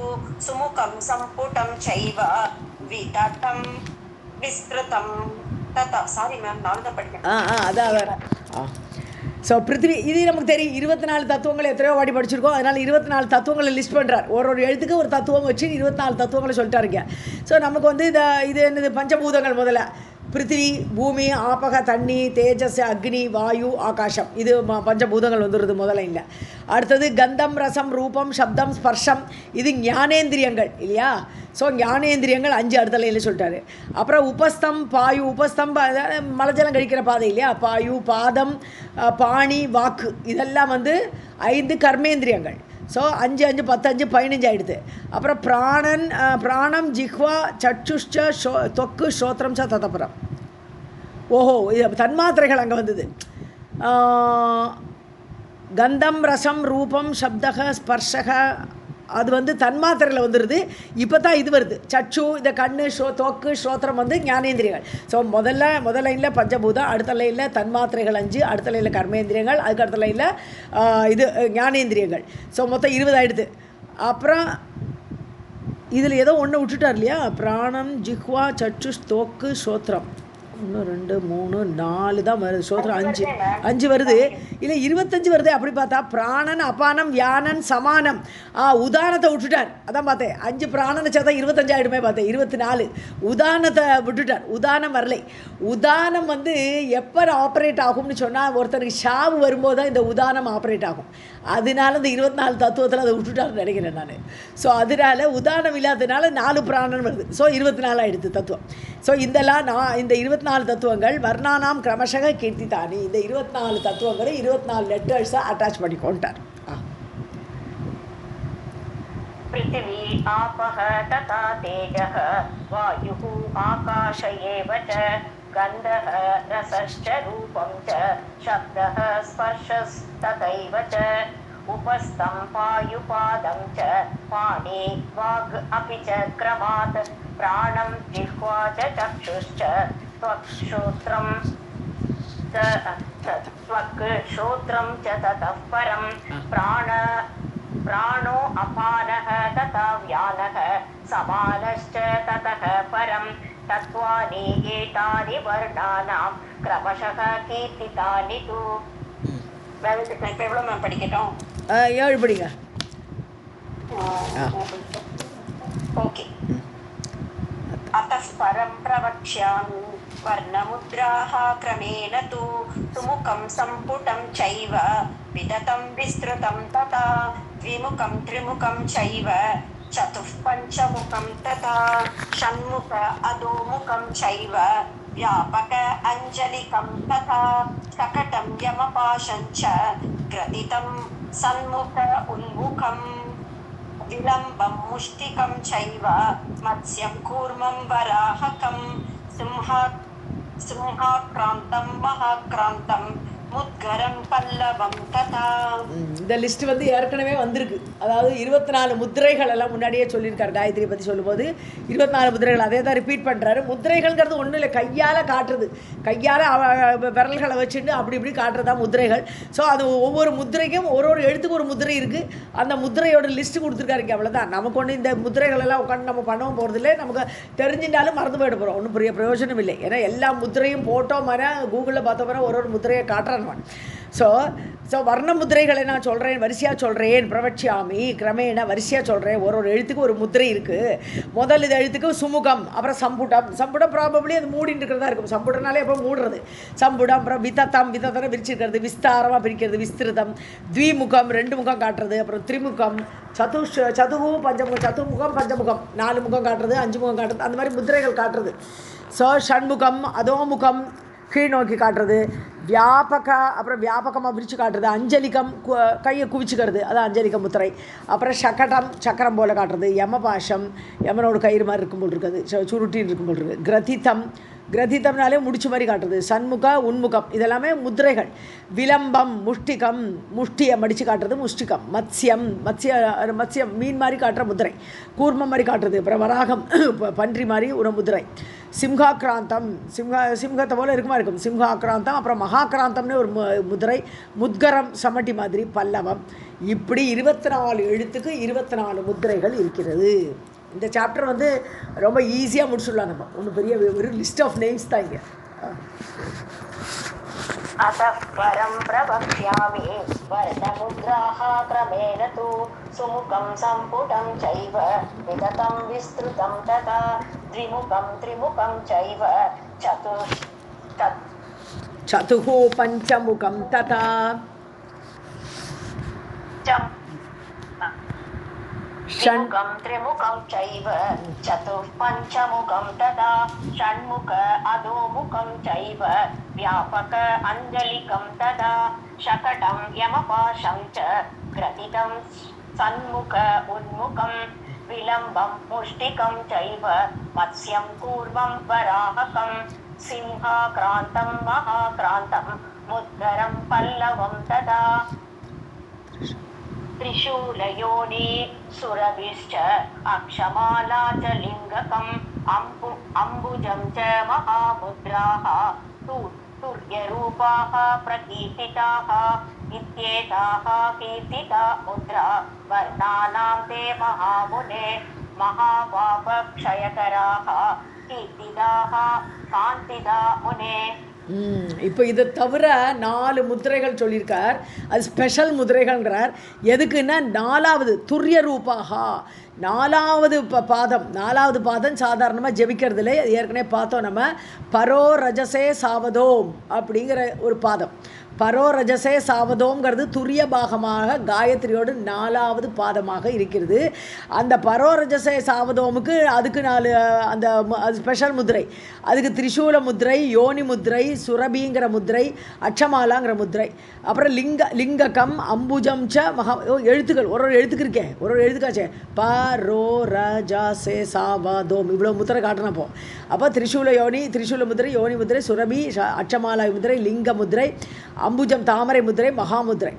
Speaker 1: सुमुखं सम्पुटं चैव विततं विस्तृतं तथा सारी मैम நான் தான் படிக்கிறேன்
Speaker 2: அதான் வேற ஸோ பிருத்திவி இது நமக்கு தெரியும் 24 தத்துவங்கள் எத்தனையோ வாடி படிச்சிருக்கோம். அதனால் 24 தத்துவங்களை லிஸ்ட் பண்ணுறார். ஒரு எழுத்துக்கு ஒரு தத்துவம் வச்சு 24 தத்துவங்களை சொல்லிட்டாருங்க. ஸோ நமக்கு வந்து இது என்னது பஞ்சபூதங்கள் முதல்ல பிருத்திவி பூமி ஆபக தண்ணி தேஜஸ் அக்னி வாயு ஆகாஷம் இது பஞ்சபூதங்கள் வந்துடுது முதல்ல இல்லை. அடுத்தது கந்தம் ரசம் ரூபம் சப்தம் ஸ்பர்ஷம் இது ஞானேந்திரியங்கள் இல்லையா. ஸோ ஞானேந்திரியங்கள் 5 அடுத்த லைனில் சொல்லிட்டாரு. அப்புறம் உபஸ்தம் பாயு உபஸ்தம் மலஜலம் கழிக்கிற பாதை இல்லையா. பாயு பாதம் பாணி வாக்கு இதெல்லாம் வந்து 5 கர்மேந்திரியங்கள். ஸோ 5 5 10 5 15 ஆகிடுது. அப்புறம் பிராணம் ஜிஹ்வா சச்சுஷ்ச தொக்கு ஸ்ரோத்திரம் ச ததபுரம். ஓஹோ இது தன்மாத்திரைகள் அங்கே வந்தது. கந்தம் ரசம் ரூபம் சப்தக ஸ்பர்ஷக அது வந்து தன்மாத்திரையில் வந்துடுது. இப்போ தான் இது வருது சச்சு இந்த கண்ணு தொக்கு ஸ்ரோத்திரம் வந்து ஞானேந்திரியங்கள். ஸோ முதல் லைனில் பஞ்சபூதம், அடுத்த லைனில் தன்மாத்திரைகள் 5, அடுத்த லைனில் கர்மேந்திரியங்கள், அதுக்கு அடுத்த லைனில் இது ஞானேந்திரியங்கள். ஸோ மொத்தம் 20 ஆகிடுது. அப்புறம் இதில் ஏதோ ஒன்று விட்டுட்டார் இல்லையா. பிராணம் ஜிஹ்வா சச்சு தொக்கு ஸ்ரோத்திரம் 1 2 3 4 தான் வருது. ஸ்ரோத்திரம் 5 வருது. இல்லை 25 வருது. அப்படி பார்த்தா பிராணன் அபானம் வியானன் சமானம் உதாரணத்தை விட்டுட்டார். அதான் பார்த்தேன் 5 பிராணனை சேர்த்தா 25 ஆகிடுமே பார்த்தேன். 24 உதாரணத்தை விட்டுட்டார். உதாரணம் வரலை. உதாரணம் வந்து எப்போ ஆப்ரேட் ஆகும்னு சொன்னால் ஒருத்தருக்கு ஷாவு வரும்போது தான் இந்த உதாரணம் ஆப்ரேட் ஆகும். அதனால இந்த 24 தத்துவத்தில் அதை விட்டுட்டாருன்னு நினைக்கிறேன் நான். ஸோ அதனால் உதாரணம் இல்லாததுனால 4 பிராணன் வருது. ஸோ 24 ஆகிடுது தத்துவம். ஸோ இந்த 24 தத்துவங்கள் வர்ணானாம் கிரமசக கீர்த்தித்தானி. இந்த 24 தத்துவங்களை 24 லெட்டர்ஸை அட்டாச் பண்ணிக்கொண்டார்.
Speaker 1: पृथिवी आपः तथा तेजः वायुः आकाश एव च गन्धः रसश्च रूपं च शब्दः स्पर्शस्तथैव च उपस्थं पायुपादं च पाणि वाग् अपि च क्रमात् प्राणं जिह्वा च चक्षुश्च त्वक्श्रोत्रं च ततः परं प्राणो अपानः तथा व्यानः समानश्च ततः परं तत्त्वानि एतानि वर्णानां क्रमशः कीर्तितानि तु. இப்போ எவ்வளோ மேம் படிக்கட்டும்?
Speaker 2: 7 படிங்க.
Speaker 1: ஓகே. अतः परं प्रवक्ष्यामि वर्णमुद्राः क्रमेण तु सुमुखं सम्पुटं चैव विदतं विस्तृतं तथा द्विमुखं त्रिमुखं चैव चतुःपञ्चमुखं तथा षण्मुख अधोमुखं चैव व्यापक अञ्जलिकं तथा शकटं यमपाशं च ग्रथितं सन्मुख उन्मुखं विलम्बं मुष्टिकं चैव मत्स्यं कूर्मं वराहकं सिंहाक्रान्तं महाक्रान्तं முத்கரம் பல்லவம் ததா.
Speaker 2: இந்த லிஸ்ட் வந்து ஏற்கனவே வந்திருக்கு. அதாவது 24 முத்திரைகள் எல்லாம் முன்னாடியே சொல்லியிருக்காரு. காயத்ரி பற்றி சொல்லும்போது 24 முத்திரைகள் அதே தான் ரிப்பீட் பண்ணுறாரு. முத்திரைகள்ங்கிறது ஒன்றும் இல்லை, கையால் காட்டுறது, கையால் விரல்களை வச்சுட்டு அப்படி இப்படி காட்டுறது தான் முத்திரைகள். ஸோ அது ஒவ்வொரு முத்திரைக்கும் ஒரு எழுத்துக்கு ஒரு முத்திரை இருக்குது. அந்த முத்திரையோட லிஸ்ட்டு கொடுத்துருக்காருங்க. அவ்வளோதான். நமக்கு ஒன்று இந்த முத்திரைகள் எல்லாம் உட்காந்து நம்ம பண்ணவும் போகிறதில்லை. நமக்கு தெரிஞ்சிட்டாலும் மறந்து போயிட போகிறோம். ஒன்றும் பெரிய பிரயோஜனம் இல்லை. ஏன்னா எல்லா முத்திரையும் போட்டோம் மாதிரி கூகுளில் பார்த்தோம் மாதிரி ஒரு முத்திரையை காட்டுறான். ஸோ வர்ண முத்திரைகளை நான் சொல்கிறேன், வரிசையாக சொல்கிறேன். பிரவட்சியாமி கிரமேண வரிசையாக சொல்கிறேன். ஒரு எழுத்துக்கு ஒரு முத்திரை இருக்குது. முதல் இது எழுத்துக்கு சுமுகம், அப்புறம் சம்புடம் ப்ராபப்ளி அது மூடின்னு இருக்கிறதா இருக்கும். சம்புடனாலே அப்போ மூடுறது சம்புடம். அப்புறம் விதத்தம் விரிச்சிருக்கிறது, விஸ்தாரமாக பிரிக்கிறது, விஸ்திருதம். த்விமுகம் 2 முகம் காட்டுறது. அப்புறம் திரிமுகம் சதுகு பஞ்சமுகம், சதுர்முகம் பஞ்சமுகம் 4 முகம் காட்டுறது, 5 முகம் காட்டுறது. அந்த மாதிரி முத்திரைகள் காட்டுறது. ஸோ ஷண்முகம் அதோமுகம் கீழ் நோக்கி காட்டுறது. அப்புறம் வியாபகமாக விரித்து காட்டுறது. அஞ்சலிக்கம் கையை குவிச்சுக்கிறது, அது அஞ்சலிக்க முத்திரை. அப்புறம் சக்கடம் சக்கரம் போல் காட்டுறது. யமபாஷம் யமனோட கயிறு மாதிரி இருக்கும் போல் இருக்குது, சுருட்டின்னு இருக்கும் போல் இருக்குது. கிரதித்தம் கிரதிதம்னாலே முடிச்சு மாதிரி காட்டுறது. சண்முக உன்முகம் இதெல்லாமே முத்திரைகள். விலம்பம் முஷ்டிகம், முஷ்டியை மடித்து காட்டுறது முஷ்டிகம். மத்ஸ்யம் மத்ஸ்யம் மீன் மாதிரி காட்டுற முத்திரை. கூர்மம் மாதிரி காட்டுறது. அப்புறம் வராகம் பன்றி மாதிரி ஒரு முத்திரை. சிம்ஹாக்ராந்தம் சிம்ஹத்தை போல் இருக்குமா இருக்கும் சிம்ஹாக்ராந்தம். அப்புறம் மகாக்ராந்தம்னு ஒரு முதிரை. முத்கரம் சமட்டி மாதிரி பல்லவம். இப்படி 24 எழுத்துக்கு 24 முத்திரைகள் இருக்கிறது. இந்த சாப்டர் வந்து ரொம்ப ஈஸியாக முடிச்சுடலாம். நம்ம ஒன்றும் பெரிய ஒரு லிஸ்ட் ஆஃப் நேம்ஸ் தான் இங்கே.
Speaker 1: अतः परं प्रवक्ष्यामि वर्णमुद्राः क्रमेण तु सुमुखं सम्पुटं चैव विततं विस्तृतं तथा द्विमुखं त्रिमुखं चैव
Speaker 2: चतुः पञ्चमुखं तथा
Speaker 1: षण्मुखं त्रिमुखं चैव चतुःपञ्चमुखं तथा षण्मुख अधोमुखं चैव व्यापक अञ्जलिकं तथा शकटं यमपाशं च ग्रथितं सन्मुख उन्मुखं विलम्बं मुष्टिकं चैव मत्स्यं कूर्मं वराहकं सिंहाक्रान्तं महाक्रान्तं मुद्गरं पल्लवं तथा त्रिशूलयोनि सुरभिश्च अक्षमाला च लिङ्गकम् अम्बुजं च महामुद्राः तुर्यरूपाः प्रकीर्तिताः इत्येताः कीर्तिता मुद्रा वर्णानां ते महामुने महापापक्षयकराः कीर्तिदाः कान्तिदा मुने.
Speaker 2: இப்போ இதை தவிர 4 முத்திரைகள் சொல்லியிருக்கார். அது ஸ்பெஷல் முத்திரைகள்ங்கிறார். எதுக்குன்னா 4வது துரிய ரூபாகா, 4வது பாதம். 4வது பாதம் சாதாரணமாக ஜெபிக்கிறதுல ஏற்கனவே பார்த்தோம் நம்ம. பரோ ரஜசே சாவதோம் அப்படிங்கிற ஒரு பாதம். பரோ ரஜசே சாவதோங்கிறது துரிய பாகமாக காயத்ரியோடு 4வது பாதமாக இருக்கிறது. அந்த பரோ ரஜசே சாவதோமுக்கு அதுக்கு 4 அந்த அது ஸ்பெஷல் முத்திரை. அதுக்கு திரிசூல முத்திரை, யோனி முத்திரை, சுரபிங்கிற முத்திரை, அட்சமாலாங்கிற முத்திரை. அப்புறம் லிங்ககம் அம்புஜம் ச மகா எழுத்துக்கள் ஒரு எழுத்துக்கு இருக்கேன். ஒரு எழுத்துக்காச்சே பரோ ரஜசே சாவதோம் இவ்வளோ முத்திரை காட்டணும். அப்போ திரிசூல முத்திரை, யோனி முத்திரை, சுரபி அட்சமாலா முத்திரை, லிங்க முத்திரை, அம்புஜம் தாமரை முத்திரை, மகாமுத்திரை.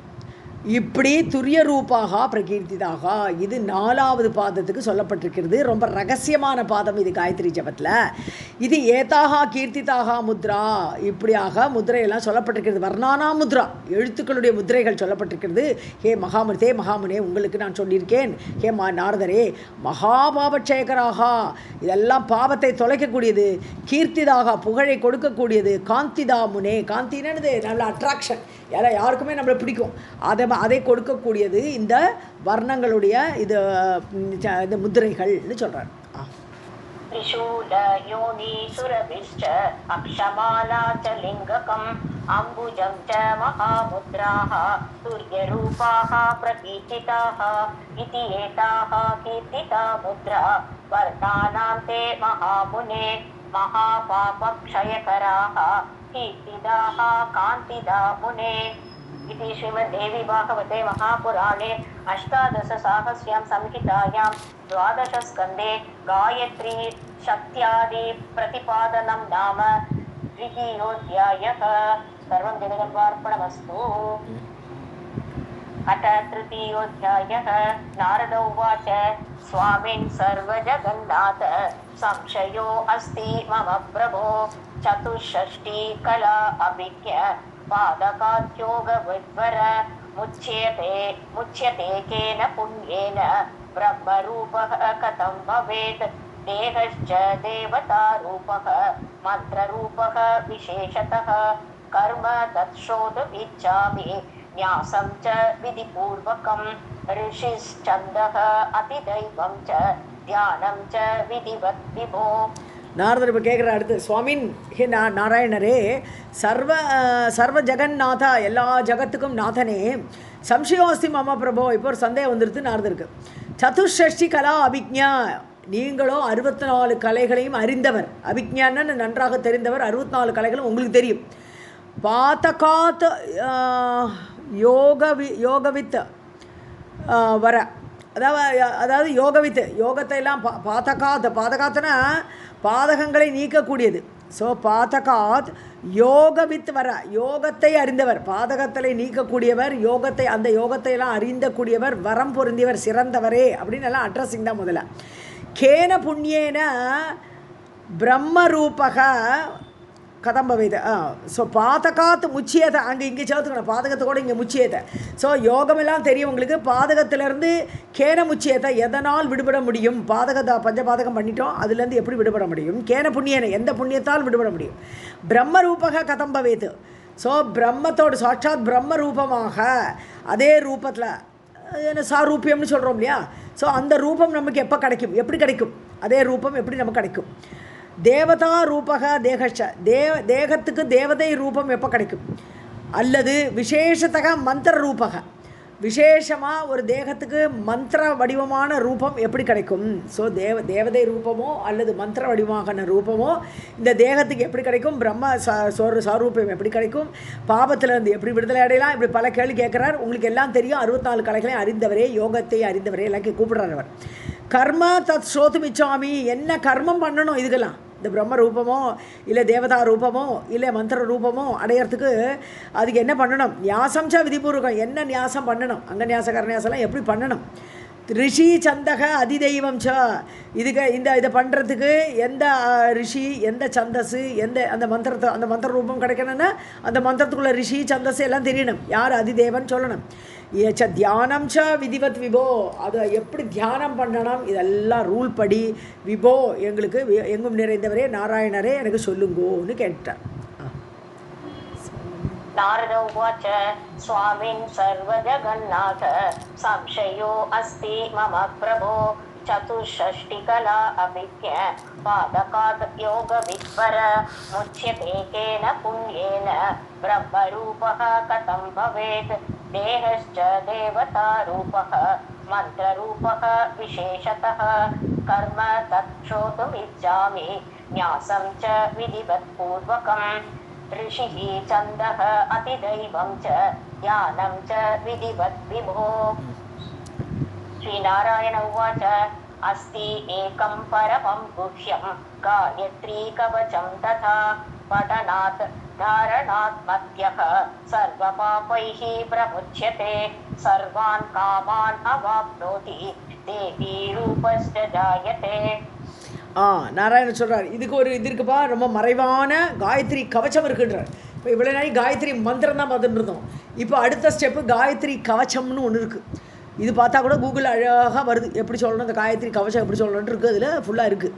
Speaker 2: இப்படி துரிய ரூபாக பிரகீர்த்திதாக இது 4வது பாதத்துக்கு சொல்லப்பட்டிருக்கிறது. ரொம்ப ரகசியமான பாதம் இது காயத்ரி ஜபத்தில். இது ஏதாக கீர்த்திதாக முத்ரா இப்படியாக முத்திரையெல்லாம் சொல்லப்பட்டிருக்கிறது. வர்ணானா முத்ரா எழுத்துக்களுடைய முத்திரைகள் சொல்லப்பட்டிருக்கிறது. ஹே மகாமுனே உங்களுக்கு நான் சொல்லியிருக்கேன். ஹே நாரதரே மகாபாபட்சேகராக இதெல்லாம் பாவத்தை தொலைக்கக்கூடியது. கீர்த்திதாக புகழை கொடுக்கக்கூடியது. காந்திதா முனே காந்தினது நல்ல அட்ராக்ஷன், யாருக்குமே நம்மளை பிடிக்கும். அதை கொடுக்கக்கூடியது இந்த வர்ணங்களுடைய இது முத்திரைகள்னு சொல்கிறார்.
Speaker 1: त्रिशूल योनि सुरभिश्च अक्षमाला च लिङ्गकम् अम्बुजं च महामुद्राः तुर्यरूपाः प्रकीर्तिताः इति एताः कीर्तिता मुद्रा वर्णानां ते महामुने महापापक्षयकराः कीर्तिदाः कान्तिदा मुने. इति श्रीमद्देवी भागवते महापुराणे अष्टादशसाहस्र्यां संहितायां 12 स्कन्धे गायत्री शक्त्यादि प्रतिपादनं नाम 2. सर्वं जगदम्बार्पणमस्तु. अथ 3. नारद उवाच स्वामिन् सर्वजगन्नाथ संशयो अस्ति मम प्रभो 64 कला अभिज्ञ पादकाद्योगविद्वर मुच्यते केन पुण्येन ब्रह्मरूपः कथं भवेत् देहश्च देवतारूपः मन्त्ररूपः विशेषतः कर्म तत्श्रोतुमिच्छामि न्यासं च विधिपूर्वकं ऋषिश्चन्दः अतिदैवं च ध्यानं च विधिवत् विभो.
Speaker 2: நாரதர் இப்போ கேட்குற அடுத்து, சுவாமின் ஹே நாராயணரே சர்வ ஜெகநாதா எல்லா ஜகத்துக்கும் நாதனே சம்சயோஸ்தி மம பிரபோ இப்போ ஒரு சந்தேகம் வந்துடுது நாரதருக்கு. சதுஷ்டி கலா அபிக்ஞா நீங்களோ 64 கலைகளையும் அறிந்தவர். அபிக்ஞான்னு நன்றாக தெரிந்தவர். 64 கலைகளும் உங்களுக்கு தெரியும். பாதகாத் யோகவித் வர அதாவது யோகவித்து யோகத்தை எல்லாம் பாதகாத்துனா பாதகங்களை நீக்கக்கூடியது. ஸோ பாதகாத் யோகவித் வர, யோகத்தை அறிந்தவர், பாதகத்தை நீக்கக்கூடியவர், யோகத்தை அந்த யோகத்தையெல்லாம் அறிந்தக்கூடியவர், வரம் பொருந்தியவர், சிறந்தவரே அப்படின்னு எல்லாம் அட்ரஸிங் தான் முதல்ல. கேன புண்ணியேன பிரம்மரூபக கதம்பவேத. ஸோ பாதகாத் முச்சியத்தை அங்கே இங்கே சேர்த்துக்கணும், பாதகத்தோடு இங்கே முச்சியத்தை. ஸோ யோகமெல்லாம் தெரியும் உங்களுக்கு. பாதகத்திலேருந்து கேன முச்சியத்தை எதனால் விடுபட முடியும்? பாதகத்தை பஞ்சபாதகம் பண்ணிட்டோம், அதுலேருந்து எப்படி விடுபட முடியும்? கேன புண்ணியனை எந்த புண்ணியத்தால் விடுபட முடியும்? பிரம்மரூபக கதம்பவேத். ஸோ பிரம்மத்தோடு சாட்சாத் பிரம்ம ரூபமாக அதே ரூபத்தில் என்ன சாரூபியம்னு சொல்கிறோம் இல்லையா? ஸோ அந்த ரூபம் நமக்கு எப்போ கிடைக்கும்? எப்படி கிடைக்கும்? அதே ரூபம் எப்படி நமக்கு கிடைக்கும்? தேவதா ரூபக தேகச்ச, தேகத்துக்கு தேவதை ரூபம் எப்போ கிடைக்கும்? அல்லது விசேஷத்தக மந்திர ரூபக, விசேஷமாக ஒரு தேகத்துக்கு மந்திர வடிவமான ரூபம் எப்படி கிடைக்கும்? ஸோ தேவதை ரூபமோ அல்லது மந்திர வடிவமான ரூபமோ இந்த தேகத்துக்கு எப்படி கிடைக்கும்? பிரம்ம சாரூபியம் எப்படி கிடைக்கும்? பாபத்திலேருந்து எப்படி விடுதலை அடையலாம்? இப்படி பல கேள்வி கேட்குறார். உங்களுக்கு எல்லாம் தெரியும். 64 கலைகளையும் அறிந்தவரே, யோகத்தை அறிந்தவரே எல்லாம் கூப்பிடுறார் அவர். கர்ம தத் ஸ்ரோதுமிச்சாமி, என்ன கர்மம் பண்ணணும் இதுக்கெல்லாம்? இந்த பிரம்ம ரூபமோ இல்லை தேவதா ரூபமோ இல்லை மந்திர ரூபமோ அடையிறதுக்கு அதுக்கு என்ன பண்ணணும்? நியாசம் ச விதிபூர்வகம், என்ன நியாசம் பண்ணணும்? அங்க நியாச கர்நியாசம்லாம் எப்படி பண்ணணும்? ரிஷி சந்தக அதிதெய்வம் ச, இதுக்கு இதை பண்ணுறதுக்கு எந்த ரிஷி, எந்த சந்தஸு, எந்த அந்த மந்திர ரூபம் கிடைக்கணும்னா அந்த மந்திரத்துக்குள்ள ரிஷி சந்தஸ் எல்லாம் தெரியணும். யார் அதிதேவன் சொல்லணும். ஏச்ச தியானம் ச விதிவத் விபோ, அதை எப்படி தியானம் பண்ணணும் இதெல்லாம் ரூல் படி விபோ எங்களுக்கு எங்கும் நிறைந்தவரே நாராயணரே எனக்கு சொல்லுங்கோன்னு கேட்டார்.
Speaker 1: नारद उवाच स्वामिन् सर्वजगन्नाथ संशयो अस्ति मम प्रभो चतुष्षष्टिकला अभिज्ञ पादकात् योगविद्वर मुच्यते केन पुण्येन ब्रह्मरूपः कथं भवेत् देहश्च देवतारूपः मन्त्ररूपः विशेषतः कर्म तत् श्रोतुमिच्छामि न्यासं च विधिवत्पूर्वकम् ऋषिः छन्दः अतिदैवं च ज्ञानं च विधिवत् विभो. श्रीनारायण उवाच अस्ति एकं परमं गुह्यं गायत्री कवचं तथा पठनात् धारणात् मध्यः सर्वपापैः प्रमुच्यते सर्वान् कामान् अवाप्नोति देवी रूपश्च जायते.
Speaker 2: நாராயணன் சொல்கிறார். இதுக்கு ஒரு இது இருக்குப்பா, ரொம்ப மறைவான காயத்ரி கவச்சம் இருக்குன்றார். இப்போ இவ்வளோ நாளைக்கு காயத்ரி மந்திரம் தான் பார்த்துட்டு இருந்தோம். இப்போ அடுத்த ஸ்டெப்பு காயத்ரி கவச்சம்னு ஒன்று இருக்குது. இது பார்த்தா கூட கூகுள் அழகாக வருது, எப்படி சொல்லணும் இந்த காயத்ரி கவச்சம் எப்படி சொல்லணுன்ட்டு இருக்குது, அதில் ஃபுல்லாக இருக்குது.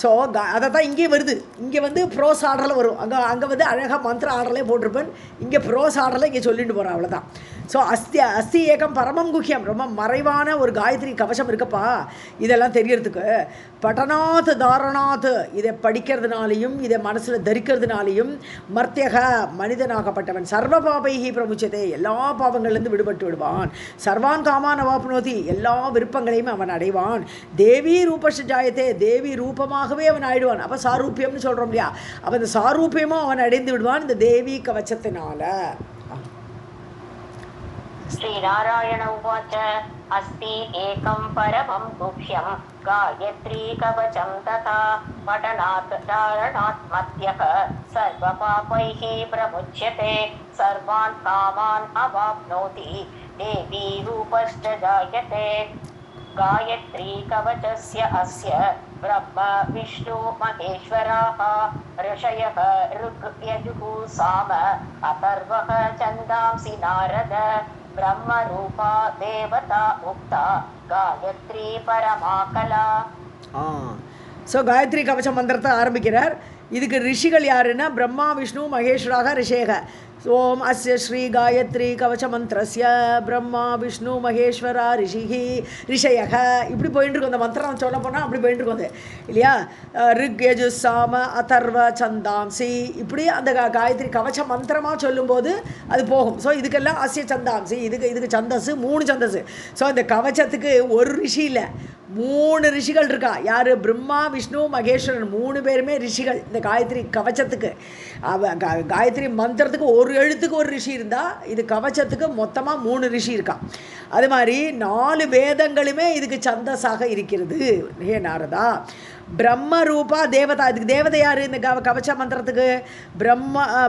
Speaker 2: ஸோ அதை தான் இங்கேயும் வருது. இங்கே வந்து ப்ரோஸ் ஆர்டரில் வரும், அங்கே வந்து அழகாக மந்திர ஆர்டர்லேயே போட்டிருப்பேன். இங்கே ப்ரோஸ் ஆர்டரில் இங்கே சொல்லிட்டு போகிறேன், அவ்வளோதான். ஸோ அஸ்தி ஏகம் பரமம் குஹ்யம், ரொம்ப மறைவான ஒரு காயத்ரி கவசம் இருக்கப்பா. இதெல்லாம் தெரியறதுக்கு பட்டனாத் தாரணாத், இதை படிக்கிறதுனாலையும் இதை மனசில் தரிக்கிறதுனாலையும் மர்த்தியக மனிதனாகப்பட்டவன் சர்வ பாபைஹி பிரமுச்சதே, எல்லா பாவங்கள்லேருந்து விடுபட்டு விடுவான். சர்வான் காமான் அவாப்னோதி, எல்லா விருப்பங்களையும் அவன் அடைவான். தேவி ரூபஷ ஜாயத்தே, தேவி ரூபமாகவே அவன் ஆயிடுவான். அப்போ சாரூபியம்னு சொல்கிறோம் இல்லையா, அப்போ இந்த சாரூபியமும் அவன் அடைந்து விடுவான் இந்த தேவி கவச்சத்தினால.
Speaker 1: श्रीनारायण उवाच अस्ति एकं परमं गुह्यं गायत्री कवचं तथा पठनात् धारणात् मध्यः सर्वपापैः प्रमुच्यते सर्वान् कामान् अवाप्नोति देवी रूपश्च जायते. गायत्री कवचस्य अस्य ब्रह्म विष्णु महेश्वराः ऋषयः ऋक् यजुः साम अथर्वः छन्दांसि नारद ब्रह्मरूपा देवता उक्ता गायत्री परमाकला.
Speaker 2: ஸோ காயத்ரி கவச மந்திரத்தை ஆரம்பிக்கிறார். இதுக்கு ரிஷிகள் யாருன்னா பிரம்மா விஷ்ணு மகேஸ்வராக ரிஷேக. ஓம் அஸ்ய ஸ்ரீ காயத்ரி கவச மந்திரஸ்ய பிரம்மா விஷ்ணு மகேஸ்வரா ரிஷிஹி ரிஷயக, இப்படி போயிட்டு இருக்கும். அந்த மந்திரம் சொல்ல போனால் அப்படி போயிட்டு இருக்கும் அது இல்லையா. ரிக் யஜு சாம அதர்வ சந்தாம்சி, இப்படி அந்த காயத்ரி கவச மந்திரமாக சொல்லும்போது அது போகும். ஸோ இதுக்கெல்லாம் அஸ்ய சந்தாம்சி, இதுக்கு சந்தஸ் 3 சந்தஸ். ஸோ இந்த கவச்சத்துக்கு ஒரு ரிஷி இல்லை, 3 ரிஷிகள் இருக்கா. யார்? பிரம்மா விஷ்ணு மகேஸ்வரன் 3 பேருமே ரிஷிகள் இந்த காயத்ரி கவச்சத்துக்கு. காயத்ரி மந்திரத்துக்கு ஒரு ஒரு எழுத்துக்கு ஒரு ரிஷி இருந்தால் இது கவச்சத்துக்கு மொத்தமாக 3 ரிஷி இருக்கான். அது மாதிரி 4 வேதங்களுமே இதுக்கு சந்தஸாக இருக்கிறது. ஹே நாரதா, பிரம்ம ரூபா தேவதா. இதுக்கு தேவதை யார் இந்த கவச்ச மந்திரத்துக்கு?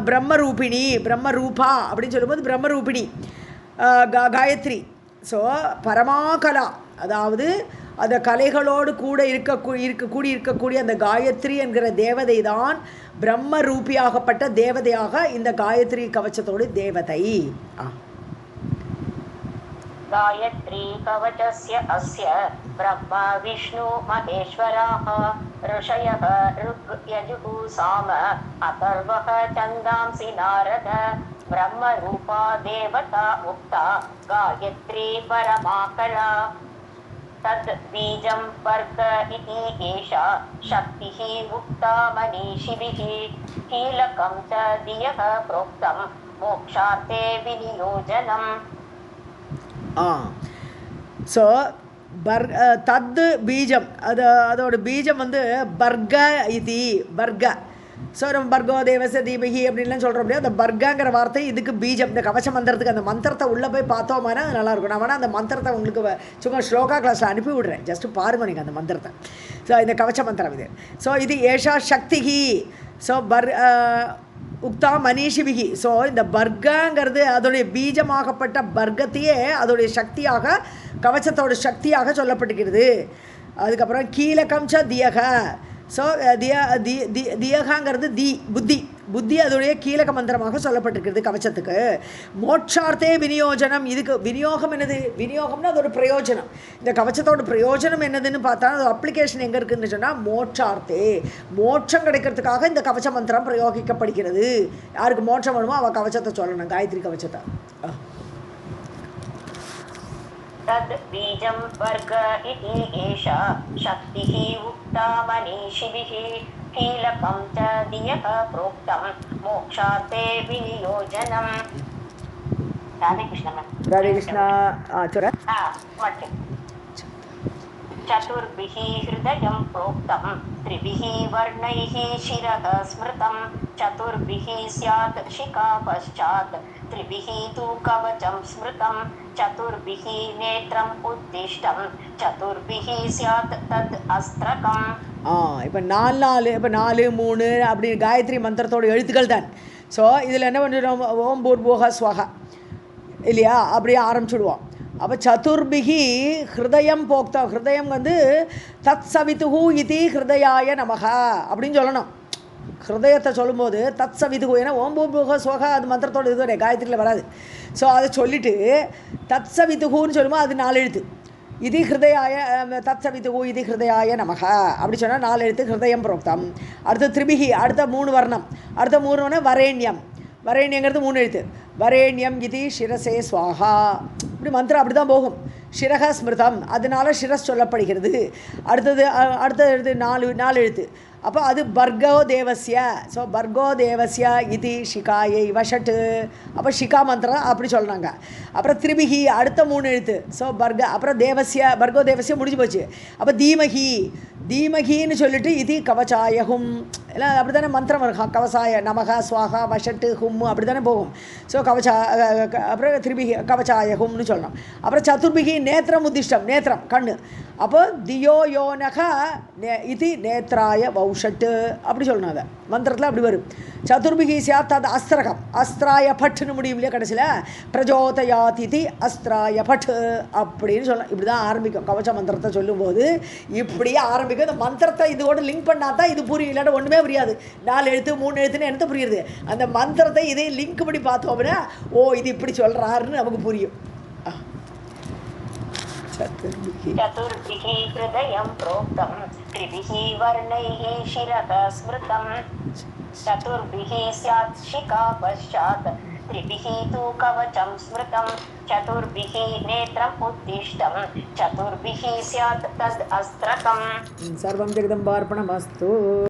Speaker 2: பிரம்மரூபிணி, பிரம்ம ரூபா அப்படின்னு சொல்லும்போது பிரம்மரூபிணி காயத்ரி. ஸோ பரமாகலா, அதாவது அந்த கலைகளோடு கூட இருக்கக்கூடிய அந்த காயத்ரி என்கிற தேவதை தான் பிரம்ம ரூபியாகப்பட்ட தேவதையாக இந்த காயத்ரி கவச்சத்தோடு தேவதை.
Speaker 1: गायत्री कवचस्य अस्य ब्रह्मा विष्णु महेश्वराः ऋषयः ऋक् यजुः साम अथर्वः छन्दांसि नारद ब्रह्मरूपा देवता उक्ता गायत्री परमाकला तद् बीजं वर्ग इति एषा शक्तिः उक्ता मनीषिभिः कीलकं च धियः प्रोक्तं मोक्षार्थे विनियोजनम्.
Speaker 2: ஸோ தத்து பீஜம், அதோட பீஜம் வந்து பர்க இது பர்க. ஸோ நம்ம பர்கோ தேவச தீபகி அப்படின்லாம் சொல்கிறோம் இல்லையா, அந்த பர்காங்கிற வார்த்தை இதுக்கு பீஜம். இந்த கவச மந்திரத்துக்கு அந்த மந்திரத்தை உள்ளே போய் பார்த்தோம்னா அது நல்லாயிருக்கும். நான் வேணால் அந்த மந்திரத்தை உங்களுக்கு சும்மா ஸ்லோகா கிளாஸில் அனுப்பி விட்றேன், ஜஸ்ட்டு பாருங்க நீங்கள் அந்த மந்திரத்தை. ஸோ இந்த கவச்ச மந்திரம் இது. ஸோ இது ஏஷா சக்திகி. ஸோ உக்தா மனிஷிபிகி. ஸோ இந்த பர்கங்கிறது அதோடைய பீஜமாகப்பட்ட பர்கத்தையே அதோடைய சக்தியாக, கவச்சத்தோட சக்தியாக சொல்லப்பட்டிருக்கிறது. அதுக்கப்புறம் கீலகம் ச தியக. ஸோ தியகாங்கிறது புத்தி அதோடைய கீலக மந்திரமாக சொல்லப்பட்டிருக்கிறது கவச்சத்துக்கு. மோட்சார்த்தே விநியோஜனம். இதுக்கு விநியோகம் என்னது? விநியோகம்னா அதோட பிரயோஜனம். இந்த கவச்சத்தோட பிரயோஜனம் என்னதுன்னு பார்த்தா அது அப்ளிகேஷன் எங்கே இருக்குதுன்னு சொன்னால் மோட்சார்த்தே, மோட்சம் கிடைக்கிறதுக்காக இந்த கவச்ச மந்திரம் பிரயோகிக்கப்படுகிறது. யாருக்கு மோட்சம் வேணுமோ அவள் கவச்சத்தை சொல்லணும், காயத்ரி கவச்சத்தை.
Speaker 1: तद् बीजं वर्ग इति एषा शक्तिः उक्ता मनीषिभिः कीलकं च धियः प्रोक्तं मोक्षार्थे विनियोजनम्. राधे कृष्ण चतुर्भिः हृदयं प्रोक्तं त्रिभिः वर्णैः शिरः स्मृतं चतुर्भिः स्यात् शिखा पश्चात् त्रिभिः तु कवचं स्मृतं चतुर्भिः नेत्रम् उद्दिष्टं चतुर्भिः स्यात् तद् अस्त्रकम्.
Speaker 2: இப்போ 4 3 அப்படி காயத்ரி மந்திரத்தோட எழுத்துக்கள் தான். ஸோ இதில் என்ன பண்ணிடுவோம்? ஓம் பூர்வோக ஸ்வஹா இல்லையா, அப்படியே ஆரம்பிச்சுடுவோம். அப்போ சதுர்பிகி ஹிருதயம் போக்தா. ஹிருதயம் வந்து தத் சவிதுஹு இதி ஹிருதயாய நமக அப்படின்னு சொல்லணும். ஹிருதயத்தை சொல்லும்போது தத் சவிதுஹு, ஏன்னா ஓம் பூர்வோக ஸ்வஹா அது மந்திரத்தோட இது காயத்ரியில் வராது. ஸோ அதை சொல்லிவிட்டு தத் சவிதுஹுன்னு சொல்லும்போது அது 4 எழுத்து. இது ஹிருதயாய தத் சவிதுஹு இது ஹிருதயாய நமக அப்படி சொன்னால் 4 எழுத்து ஹிருதயம் புரோக்தம். அடுத்து திரிபிகி, அடுத்த 3 வர்ணம். அடுத்த 3 வர்ணம் வரேண்யம். வரேண்யங்கிறது 3 எழுத்து. வரேண்யம் இது சிரசே ஸ்வாஹா. இப்படி மந்திரம் அப்படி தான் போகும். ஷிரக ஸ்மிருதம், அதனால ஷிரஸ் சொல்லப்படுகிறது. அடுத்தது 4 எழுத்து. அப்போ அது பர்கோ தேவஸ்ய. ஸோ பர்கோ தேவஸ்ய இது ஷிகாயை வஷட்டு. அப்போ ஷிகா மந்திரம் அப்படி சொல்கிறாங்க. அப்புறம் திரிபிகி அடுத்த 3 எழுத்து. ஸோ அப்புறம் தேவஸ்ய, பர்கோ தேவஸ்ய முடிஞ்சு போச்சு. அப்போ தீமகின்னு சொல்லிட்டு இது கவச்சாயஹும் எல்லாம் அப்படி தானே மந்திரம் வரும். கவசாய நமக ஸ்வாகா வஷட்டு ஹும் அப்படி தானே போகும். ஸோ அப்புறம் திரிபிகி கவச்சாயஹும்னு சொல்லணும். அப்புறம் சதுர்பிகி நேத்திரம் உத்திஷ்டம், நேத்திரம் கண்ணு. அப்போ தியோ யோனக இது நேத்ராய வௌஷட்டு அப்படி சொல்லணும். அதை மந்திரத்தில் அப்படி வரும். சதுர்பிகி சியாத் அது அஸ்திரகம், அஸ்திராய பட்டுன்னு முடியும் இல்லையா கடைசியில். பிரஜோதயாத் இது அஸ்திராய பட்டு அப்படின்னு சொல்லலாம். இப்படி தான் ஆரம்பிக்கும் கவச்ச மந்திரத்தை சொல்லும்போது. இப்படியே ஆரம்பிக்கும். இந்த மந்திரத்தை இதோடு லிங்க் பண்ணால் தான் இது புரியும், இல்லாட்ட ஒன்றுமே புரியாது. 4 எழுத்து 3 எழுத்துன்னு எனக்கு புரியுது. அந்த மந்திரத்தை இதே லிங்க் பண்ணி பார்த்தோம்னா ஓ இது இப்படி சொல்கிறாருன்னு நமக்கு புரியும்.
Speaker 1: चतुर्भिः हृदयं प्रोक्तं त्रिभिः वर्णैः शिरः स्मृतं चतुर्भिः स्यात् शिखा पश्चात् त्रिभिः तु कवचं स्मृतं चतुर्भिः नेत्रम् उद्दिष्टं चतुर्भिः स्यात् तद् अस्त्रकम्.
Speaker 2: सर्वं जगदम्बार्पणमस्तु.